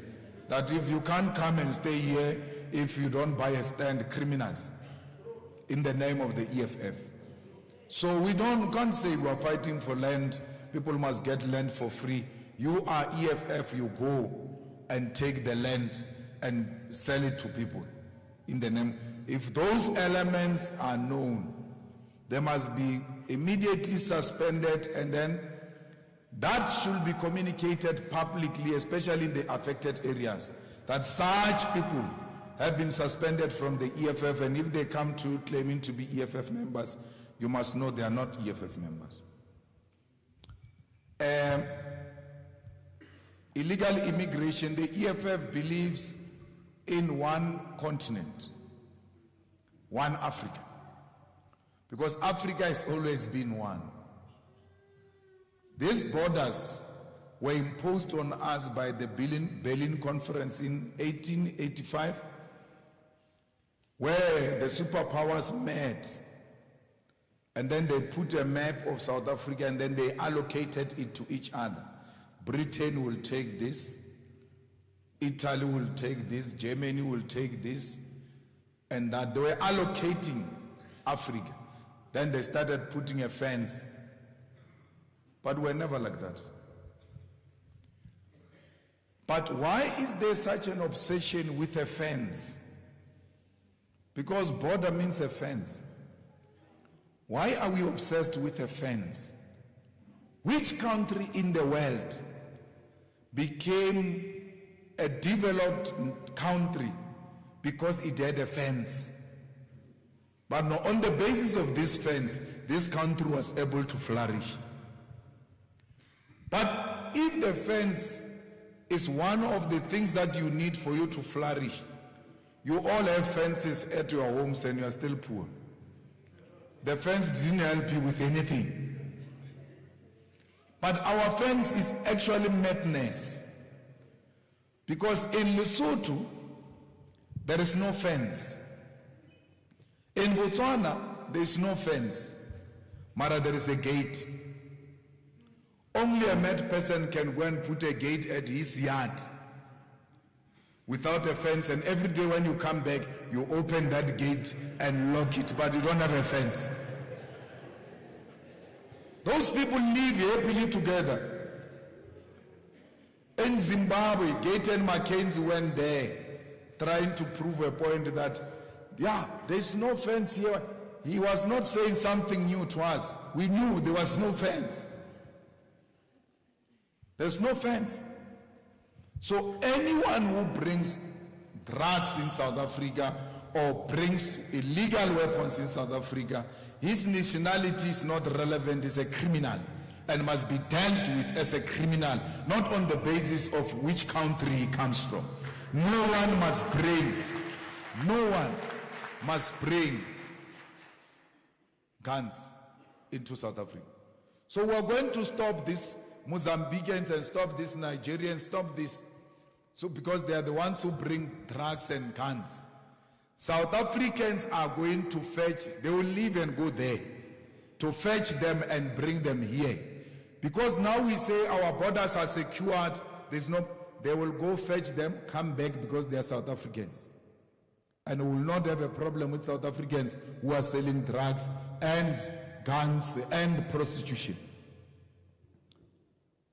That if you can't come and stay here, if you don't buy a stand, criminals, in the name of the EFF. So we can't say we are fighting for land, people must get land for free. You are EFF, you go and take the land and sell it to people in the name. If those elements are known, they must be immediately suspended, and then that should be communicated publicly, especially in the affected areas, that such people have been suspended from the EFF, and if they come to claiming to be EFF members, you must know they are not EFF members. Illegal immigration, the EFF believes in one continent, one Africa. Because Africa has always been one. These borders were imposed on us by the Berlin Conference in 1885, where the superpowers met, and then they put a map of South Africa and then they allocated it to each other. Britain will take this, Italy will take this, Germany will take this, and that they were allocating Africa. Then they started putting a fence. But we're never like that. But why is there such an obsession with a fence? Because border means a fence. Why are we obsessed with a fence? Which country in the world became a developed country because it had a fence? But now, on the basis of this fence, this country was able to flourish. But if the fence is one of the things that you need for you to flourish, you all have fences at your homes and you are still poor. The fence didn't help you with anything. But our fence is actually madness. Because in Lesotho, there is no fence. In Botswana, there is no fence. Mara, there is a gate. Only a mad person can go and put a gate at his yard without a fence, and every day when you come back, you open that gate and lock it, but you don't have a fence. Those people live happily together. In Zimbabwe, Gaten Mackenzie went there trying to prove a point that, yeah, there's no fence here. He was not saying something new to us. We knew there was no fence. There's no fence. So anyone who brings drugs in South Africa or brings illegal weapons in South Africa, his nationality is not relevant, he's a criminal and must be dealt with as a criminal, not on the basis of which country he comes from. No one must bring guns into South Africa. So we're going to stop this Mozambicans and stop this Nigerians, stop this. So because they are the ones who bring drugs and guns. South Africans are going to fetch, they will leave and go there to fetch them and bring them here. Because now we say our borders are secured, they will go fetch them, come back because they are South Africans. And we will not have a problem with South Africans who are selling drugs and guns and prostitution.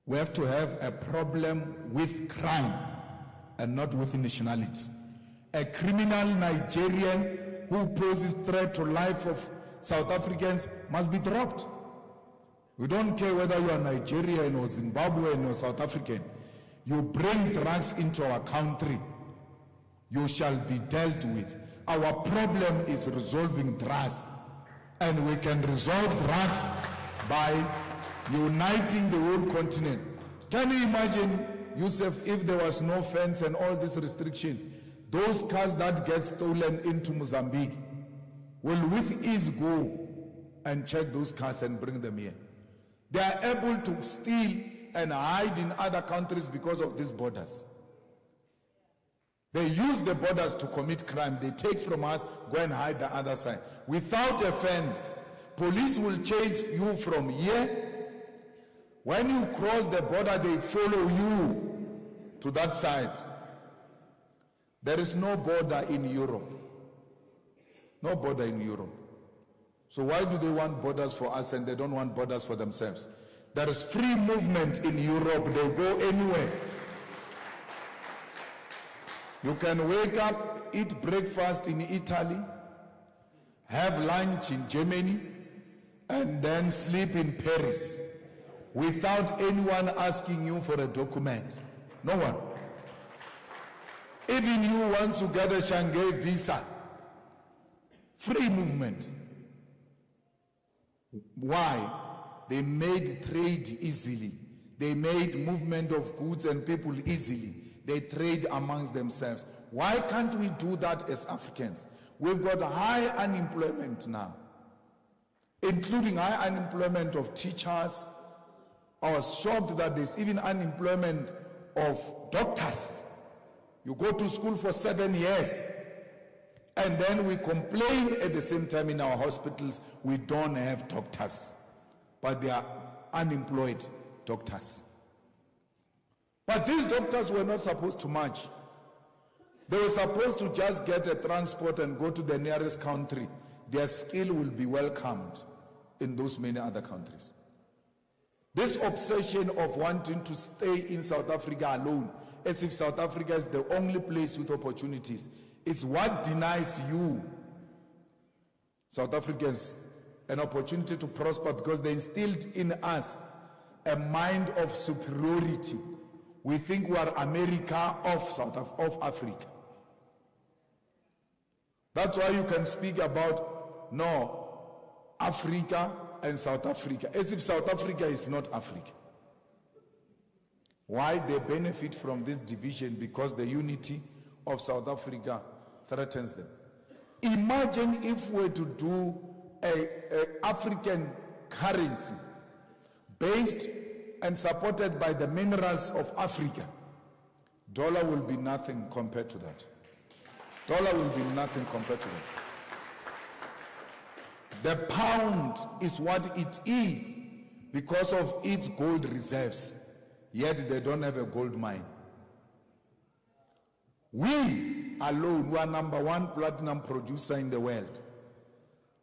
We have to have a problem with crime and not with nationality. A criminal Nigerian who poses threat to life of South Africans must be dropped. We don't care whether you are Nigerian or Zimbabwean or South African. You bring drugs into our country, you shall be dealt with. Our problem is resolving drugs, and we can resolve drugs by uniting the whole continent. Can you imagine, Yusuf, if there was no fence and all these restrictions? Those cars that get stolen into Mozambique will with ease go and check those cars and bring them here. They are able to steal and hide in other countries because of these borders. They use the borders to commit crime. They take from us, go and hide the other side. Without a fence, police will chase you from here. When you cross the border, they follow you to that side. There is no border in Europe. No border in Europe. So why do they want borders for us and they don't want borders for themselves? There is free movement in Europe. They go anywhere. You can wake up, eat breakfast in Italy, have lunch in Germany, and then sleep in Paris without anyone asking you for a document. No one. Even you, once you get a Shanghai visa, free movement. Why? They made trade easily. They made movement of goods and people easily. They trade amongst themselves. Why can't we do that as Africans? We've got high unemployment now, including high unemployment of teachers. I was shocked that there's even unemployment of doctors. You go to school for 7 years, and then we complain at the same time in our hospitals we don't have doctors, but they are unemployed doctors. But these doctors were not supposed to march. They were supposed to just get a transport and go to the nearest country. Their skill will be welcomed in those many other countries. This obsession of wanting to stay in South Africa alone, as if South Africa is the only place with opportunities, is what denies you, South Africans, an opportunity to prosper, because they instilled in us a mind of superiority. We think we are America of Africa. That's why you can speak about, no, Africa and South Africa, as if South Africa is not Africa. Why? They benefit from this division because the unity of South Africa threatens them. Imagine if we were to do an African currency based and supported by the minerals of Africa. Dollar will be nothing compared to that. Dollar will be nothing compared to that. The pound is what it is because of its gold reserves, yet they don't have a gold mine. We alone, we are #1 platinum producer in the world.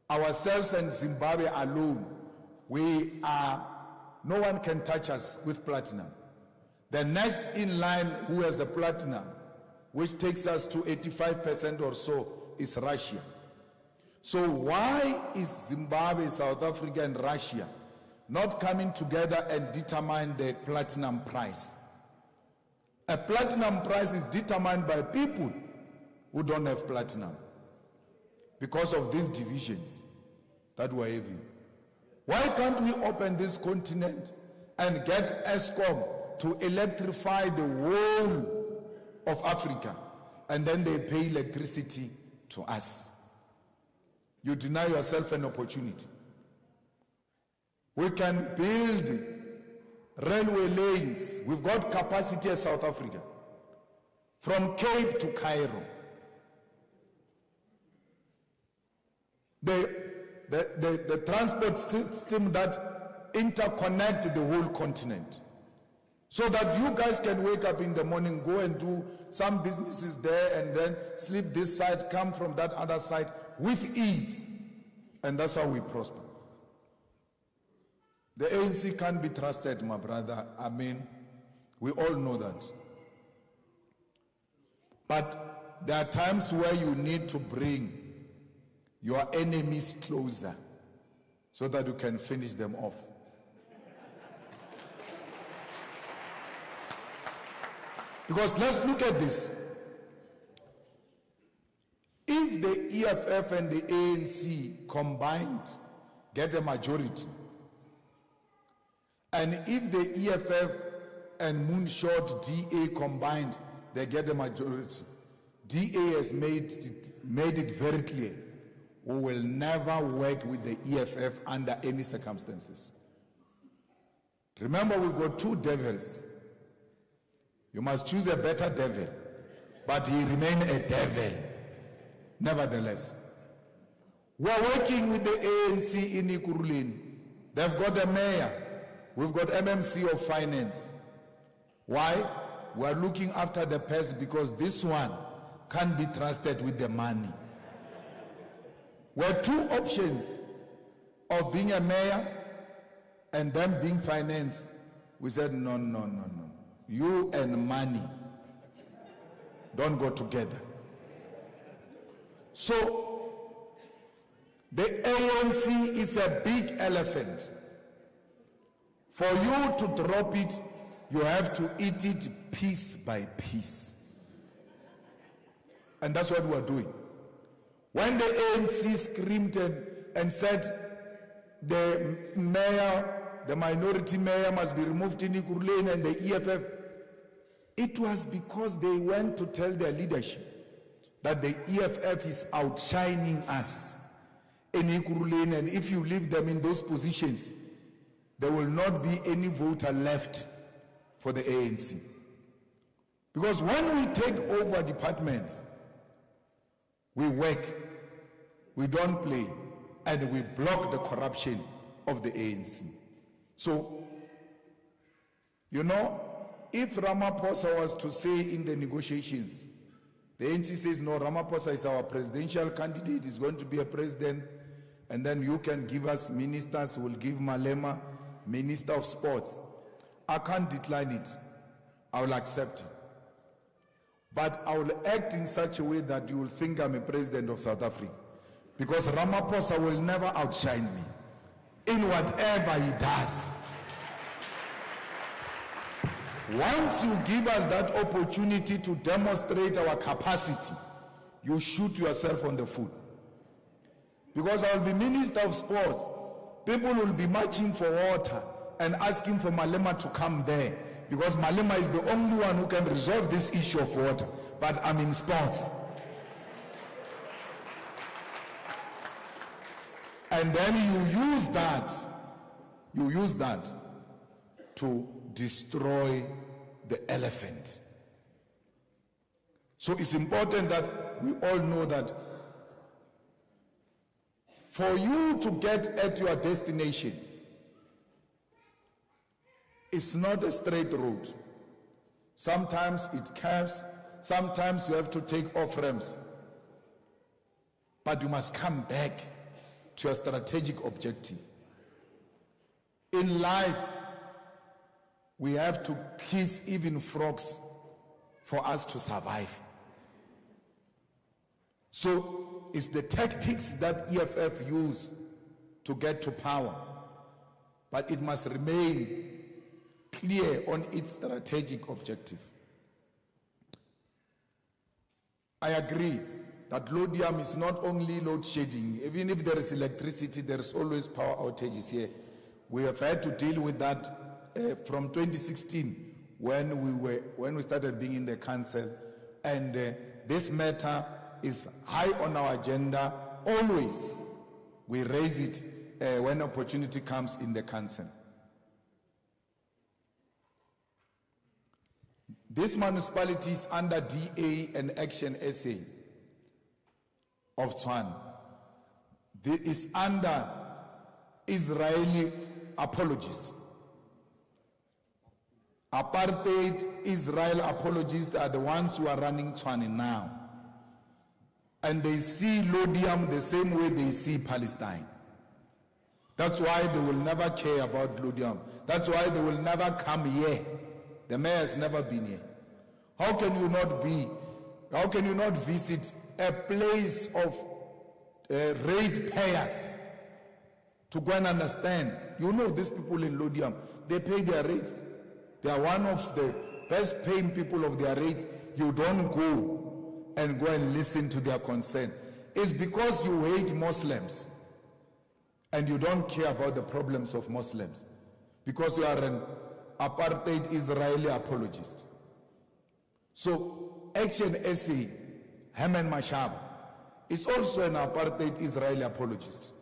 Ourselves and Zimbabwe alone, no one can touch us with platinum. The next in line who has a platinum, which takes us to 85% or so, is Russia. So why is Zimbabwe, South Africa, and Russia not coming together and determine the platinum price? A platinum price is determined by people who don't have platinum because of these divisions that we're having. Why can't we open this continent and get ESCOM to electrify the whole of Africa, and then they pay electricity to us? You deny yourself an opportunity. We can build railway lanes. We've got capacity in South Africa, from Cape to Cairo. the transport system that interconnect the whole continent. So that you guys can wake up in the morning, go and do some businesses there, and then sleep this side, come from that other side with ease. And that's how we prosper. The ANC can't be trusted, my brother. I mean, we all know that. But there are times where you need to bring your enemies closer so that you can finish them off. Because let's look at this. If the EFF and the ANC combined get a majority, and if the EFF and Moonshot DA combined, they get a majority, DA has made it very clear, we will never work with the EFF under any circumstances. Remember, we've got two devils. You must choose a better devil, but he remained a devil. Nevertheless, we're working with the ANC in Ekurhuleni. They've got a mayor. We've got MMC of finance. Why? We're looking after the purse because this one can't be trusted with the money. We're two options of being a mayor and them being finance. We said, no. You and money don't go together. So, the ANC is a big elephant. For you to drop it, you have to eat it piece by piece. And that's what we're doing. When the ANC screamed and said the mayor, the minority mayor must be removed in Ekurhuleni and the EFF, it was because they went to tell their leadership that the EFF is outshining us in Ekurhuleni, and if you leave them in those positions, there will not be any voter left for the ANC. Because when we take over departments, we work, we don't play, and we block the corruption of the ANC. So, you know, if Ramaphosa was to say in the negotiations, the ANC says, no, Ramaphosa is our presidential candidate, he's going to be a president, and then you can give us ministers, we'll give Malema Minister of Sports. I can't decline it. I will accept it. But I will act in such a way that you will think I'm a president of South Africa. Because Ramaphosa will never outshine me in whatever he does. Once you give us that opportunity to demonstrate our capacity, you shoot yourself on the foot. Because I will be Minister of Sports. People will be marching for water and asking for Malema to come there. Because Malema is the only one who can resolve this issue of water. But I'm in sports. And then you use that to destroy the elephant. So it's important that we all know that for you to get at your destination, it's not a straight road. Sometimes it curves, sometimes you have to take off ramps. But you must come back to your strategic objective. In life, we have to kiss even frogs for us to survive. So it's the tactics that EFF use to get to power. But it must remain clear on its strategic objective. I agree that Laudium is not only load shedding. Even if there is electricity, there is always power outages here. We have had to deal with that from 2016 when we started being in the council, and this matter is high on our agenda. Always we raise it when opportunity comes in the council. This municipality is under DA and Action SA of Tshwane. is under Israeli apologists. Apartheid Israel apologists are the ones who are running Tshwane now. And they see Laudium the same way they see Palestine. That's why they will never care about Laudium. That's why they will never come here. The mayor has never been here. How can you not visit a place of ratepayers to go and understand? You know these people in Laudium, they pay their rates. They are one of the best paying people of their rates. You don't go and listen to their concern. It's because you hate Muslims and you don't care about the problems of Muslims, because you are an apartheid Israeli apologist. So Action SA, Herman Mashaba, is also an apartheid Israeli apologist.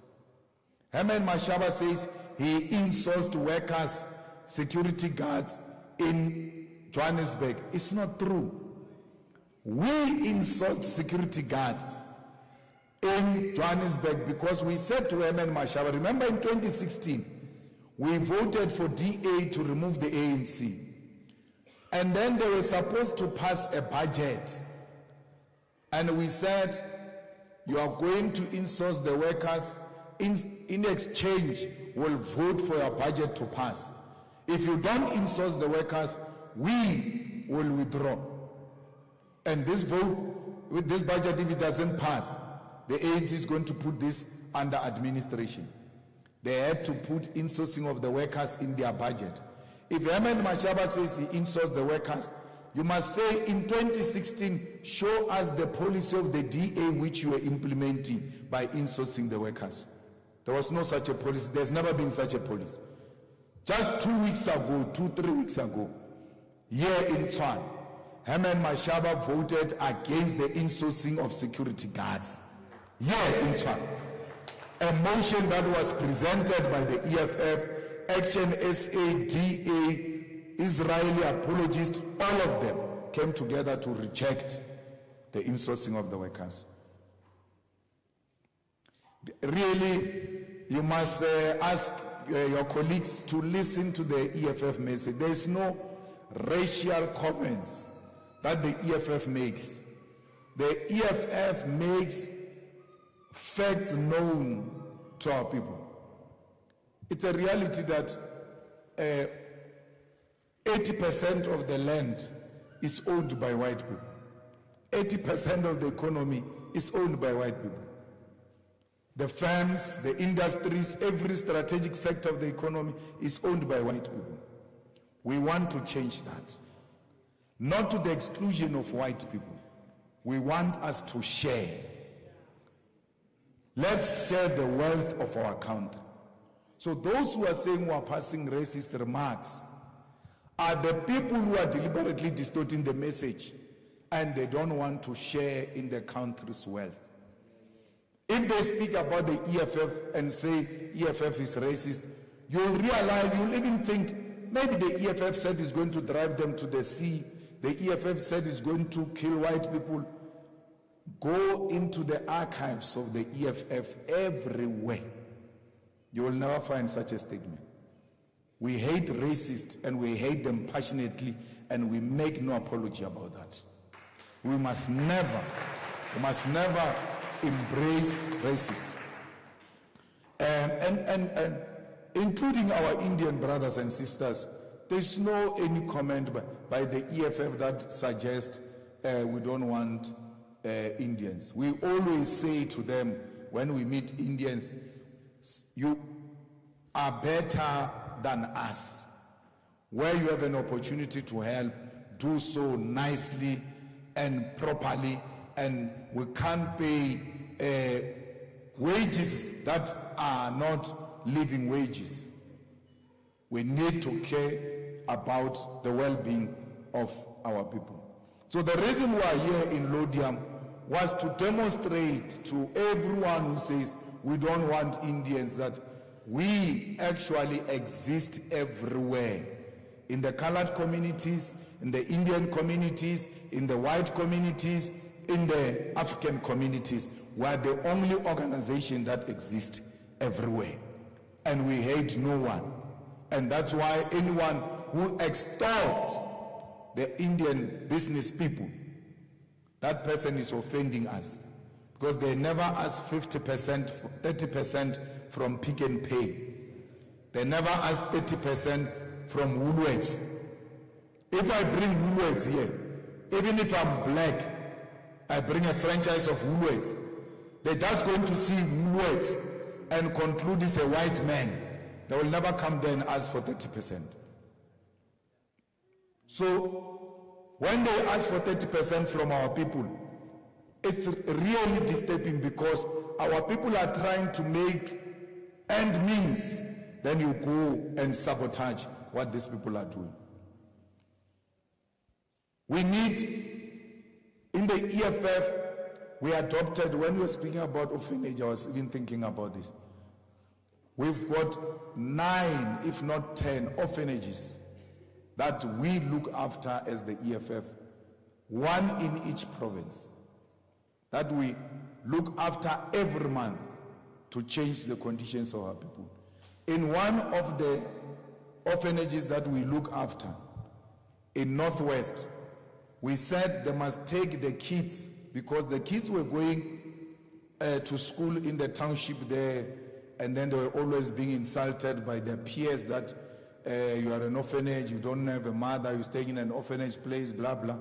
Herman Mashaba says he insourced workers, security guards in Johannesburg. It's not true. We insourced security guards in Johannesburg because we said to Herman Mashaba, remember in 2016, we voted for DA to remove the ANC. And then they were supposed to pass a budget. And we said, you are going to insource the workers. In exchange, we'll vote for your budget to pass. If you don't insource the workers, we will withdraw. And this vote, with this budget, if it doesn't pass, the ANC is going to put this under administration. They had to put insourcing of the workers in their budget. If Herman Mashaba says he insourced the workers, you must say in 2016, show us the policy of the DA which you were implementing by insourcing the workers. There was no such a policy. There's never been such a policy. Just 2 weeks ago, 3 weeks ago, here in Tshwane, Herman Mashaba voted against the insourcing of security guards. Here in Tshwane. A motion that was presented by the EFF, Action SA, DA, Israeli apologists, all of them came together to reject the insourcing of the workers. Really, you must ask your colleagues to listen to the EFF message. There is no racial comments that the EFF makes. The EFF makes facts known to our people. It's a reality that 80% of the land is owned by white people. 80% of the economy is owned by white people. The firms, the industries, every strategic sector of the economy is owned by white people. We want to change that. Not to the exclusion of white people. We want us to share. Let's share the wealth of our country. So those who are saying we are passing racist remarks are the people who are deliberately distorting the message and they don't want to share in the country's wealth. If they speak about the EFF and say EFF is racist, you'll realize, you'll even think maybe the EFF said it's going to drive them to the sea. The EFF said it's going to kill white people. Go into the archives of the EFF everywhere. You will never find such a statement. We hate racists and we hate them passionately and we make no apology about that. We must never embrace racists. And including our Indian brothers and sisters, there's no any comment by the EFF that suggests we don't want Indians. We always say to them when we meet Indians, you are better than us. Where you have an opportunity to help, do so nicely and properly, and we can't pay wages that are not living wages. We need to care about the well-being of our people. So the reason we are here in Laudium was to demonstrate to everyone who says we don't want Indians that we actually exist everywhere. In the colored communities, in the Indian communities, in the white communities, in the African communities. we are the only organization that exists everywhere. And we hate no one. And that's why anyone who extols the Indian business people, that person is offending us. Because they never ask 50%, 30% from Pick and Pay. They never ask 30% from Woolworths. If I bring Woolworths here, even if I'm black, I bring a franchise of Woolworths, they're just going to see Woolworths and conclude it's a white man. They will never come there and ask for 30%. So, when they ask for 30% from our people, it's really disturbing because our people are trying to make end means. Then you go and sabotage what these people are doing. We need, in the EFF, we adopted, when we were speaking about orphanage, I was even thinking about this. We've got 9, if not 10, orphanages that we look after as the EFF, 1 in each province, that we look after every month to change the conditions of our people. In one of the orphanages that we look after, in Northwest, we said they must take the kids, because the kids were going to school in the township there, and then they were always being insulted by their peers that you are an orphanage, you don't have a mother, you're staying in an orphanage place, blah, blah.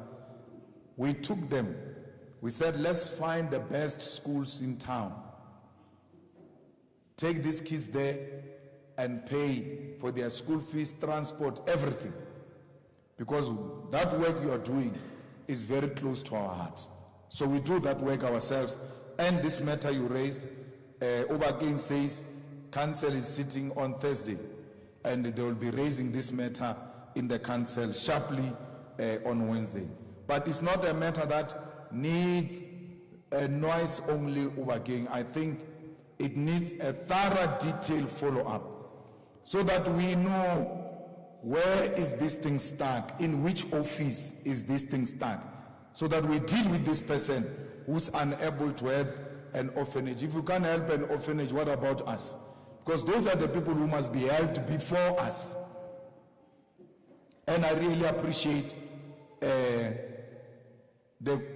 We took them. We said, let's find the best schools in town. Take these kids there and pay for their school fees, transport, everything. Because that work you are doing is very close to our heart. So we do that work ourselves. And this matter you raised, Obagain says, council is sitting on Thursday, and they will be raising this matter in the council sharply on Wednesday. But it's not a matter that needs a noise-only Obagain. I think it needs a thorough, detailed follow-up so that we know where is this thing stuck, in which office is this thing stuck, so that we deal with this person who's unable to help an orphanage. If you can't help an orphanage, what about us? Because those are the people who must be helped before us. And I really appreciate the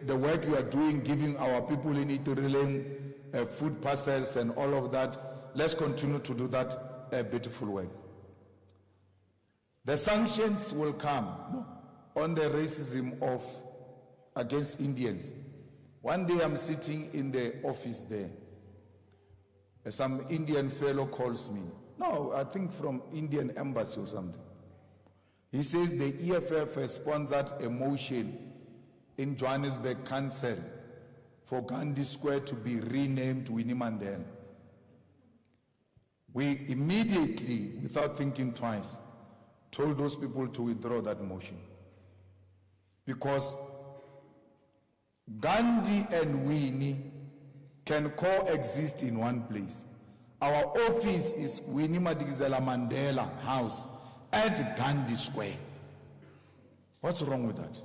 work you are doing, giving our people in Iturileng food parcels and all of that. Let's continue to do that beautiful work. The sanctions will come on the racism against Indians. One day I'm sitting in the office there. Some Indian fellow calls me. No, I think from Indian embassy or something. He says the EFF has sponsored a motion in Johannesburg Council for Gandhi Square to be renamed Winnie Mandela. We immediately, without thinking twice, told those people to withdraw that motion. Because Gandhi and Winnie can coexist in one place. Our office is Winnie Madikizela Mandela House at Gandhi Square. What's wrong with that?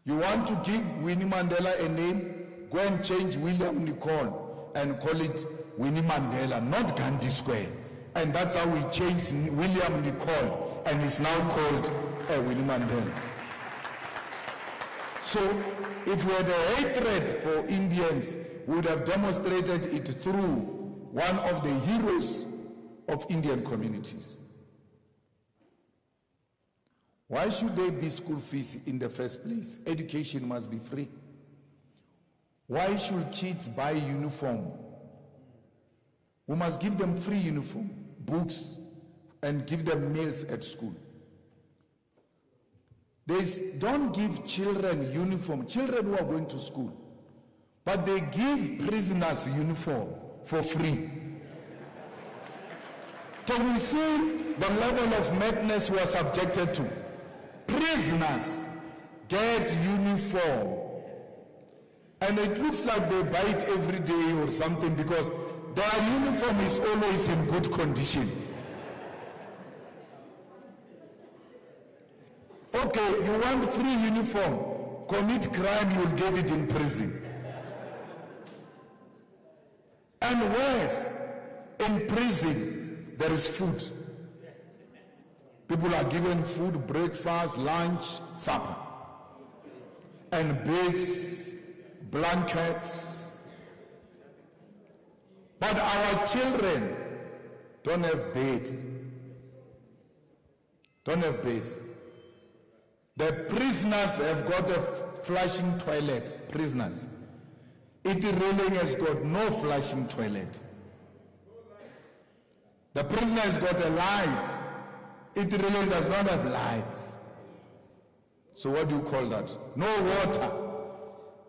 You want to give Winnie Mandela a name? Go and change William Nicole and call it Winnie Mandela, not Gandhi Square. And that's how we changed William Nicole, and it's now called Winnie Mandela. So, if we had a hatred for Indians, we would have demonstrated it through one of the heroes of Indian communities. Why should there be school fees in the first place? Education must be free. Why should kids buy uniform? We must give them free uniform, books, and give them meals at school. Don't give children uniform, children who are going to school, but they give prisoners uniform for free. Can we see the level of madness we are subjected to? Prisoners get uniform, and it looks like they buy it every day or something because their uniform is always in good condition. Okay, you want free uniform, commit crime, you will get it in prison. And worse, in prison, there is food. People are given food, breakfast, lunch, supper. And beds, blankets. But our children don't have beds. Don't have beds. The prisoners have got a flushing toilet. Prisoners. Itireling has got no flushing toilet. The prisoner has got a light. Itireling does not have lights. So what do you call that? No water.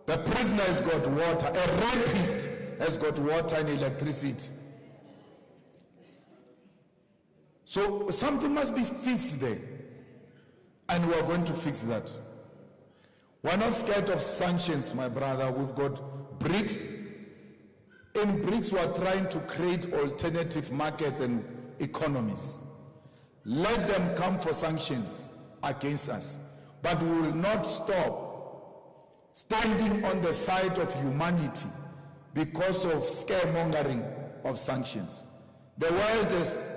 The prisoner has got water. A rapist has got water and electricity. So something must be fixed there. And we are going to fix that. We're not scared of sanctions, my brother. We've got BRICS. In BRICS, we are trying to create alternative markets and economies. Let them come for sanctions against us. But we will not stop standing on the side of humanity because of scaremongering of sanctions. The world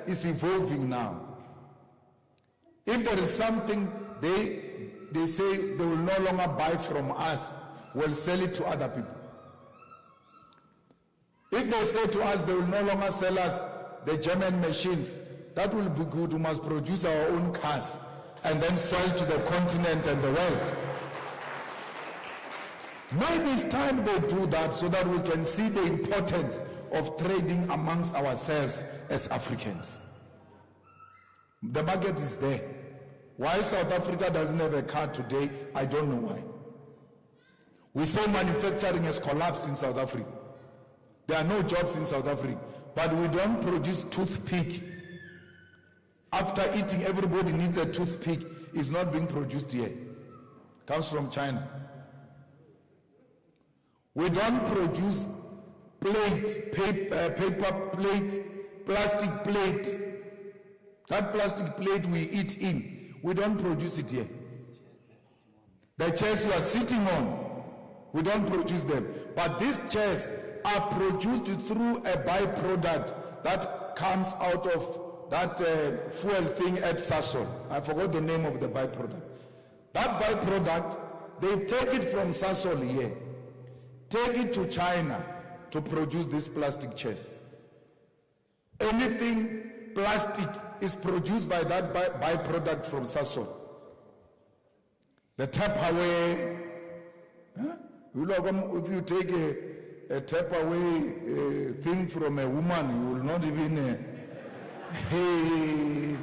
is evolving now. If there is something they say they will no longer buy from us, we'll sell it to other people. If they say to us they will no longer sell us the German machines, that will be good. We must produce our own cars and then sell to the continent and the world. Maybe it's time they do that so that we can see the importance of trading amongst ourselves as Africans. The market is there. Why South Africa doesn't have a car today, I don't know why. We say manufacturing has collapsed in South Africa. There are no jobs in South Africa. But we don't produce toothpick. After eating, everybody needs a toothpick. It's not being produced here. Comes from China. We don't produce plate, paper plate, plastic plate. That plastic plate we eat in, we don't produce it here. The chairs you are sitting on, we don't produce them. But these chairs are produced through a byproduct that comes out of that fuel thing at Sasol. I forgot the name of the byproduct. That byproduct, they take it from Sasol here, take it to China to produce these plastic chairs. Anything plastic is produced by that byproduct from Sasol. The Tupperware, if you take a Tupperware thing from a woman, you will not even hey.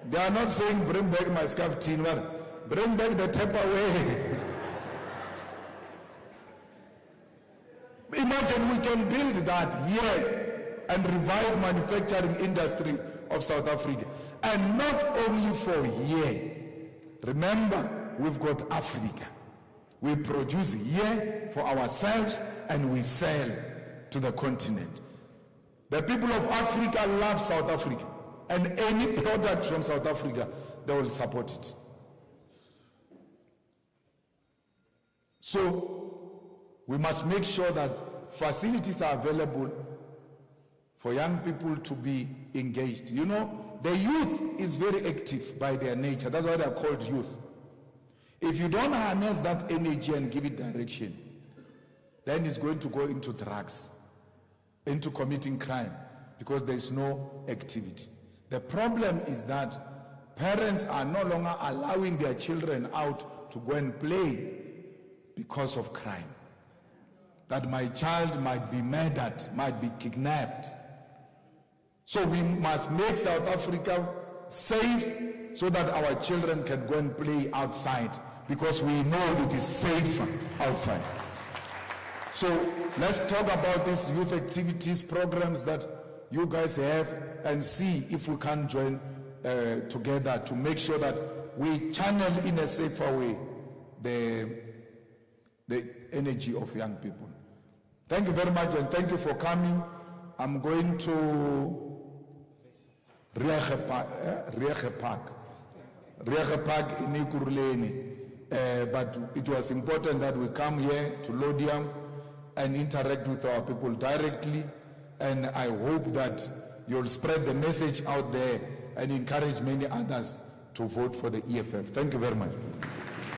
They are not saying bring back my scarf tin, but bring back the Tupperware. Imagine we can build that here and revive manufacturing industry of South Africa. And not only for here. Remember, we've got Africa. We produce here for ourselves and we sell to the continent. The people of Africa love South Africa. And any product from South Africa, they will support it. So, we must make sure that facilities are available for young people to be engaged. You know, the youth is very active by their nature. That's why they are called youth. If you don't harness that energy and give it direction, then it's going to go into drugs, into committing crime, because there is no activity. The problem is that parents are no longer allowing their children out to go and play because of crime. That my child might be murdered, might be kidnapped. So we must make South Africa safe so that our children can go and play outside, because we know it is safer outside. So let's talk about these youth activities programs that you guys have and see if we can join together to make sure that we channel in a safer way the energy of young people. Thank you very much, and thank you for coming. I'm going to Riege Park in Ikuruleni. But it was important that we come here to Laudium and interact with our people directly. And I hope that you'll spread the message out there and encourage many others to vote for the EFF. Thank you very much.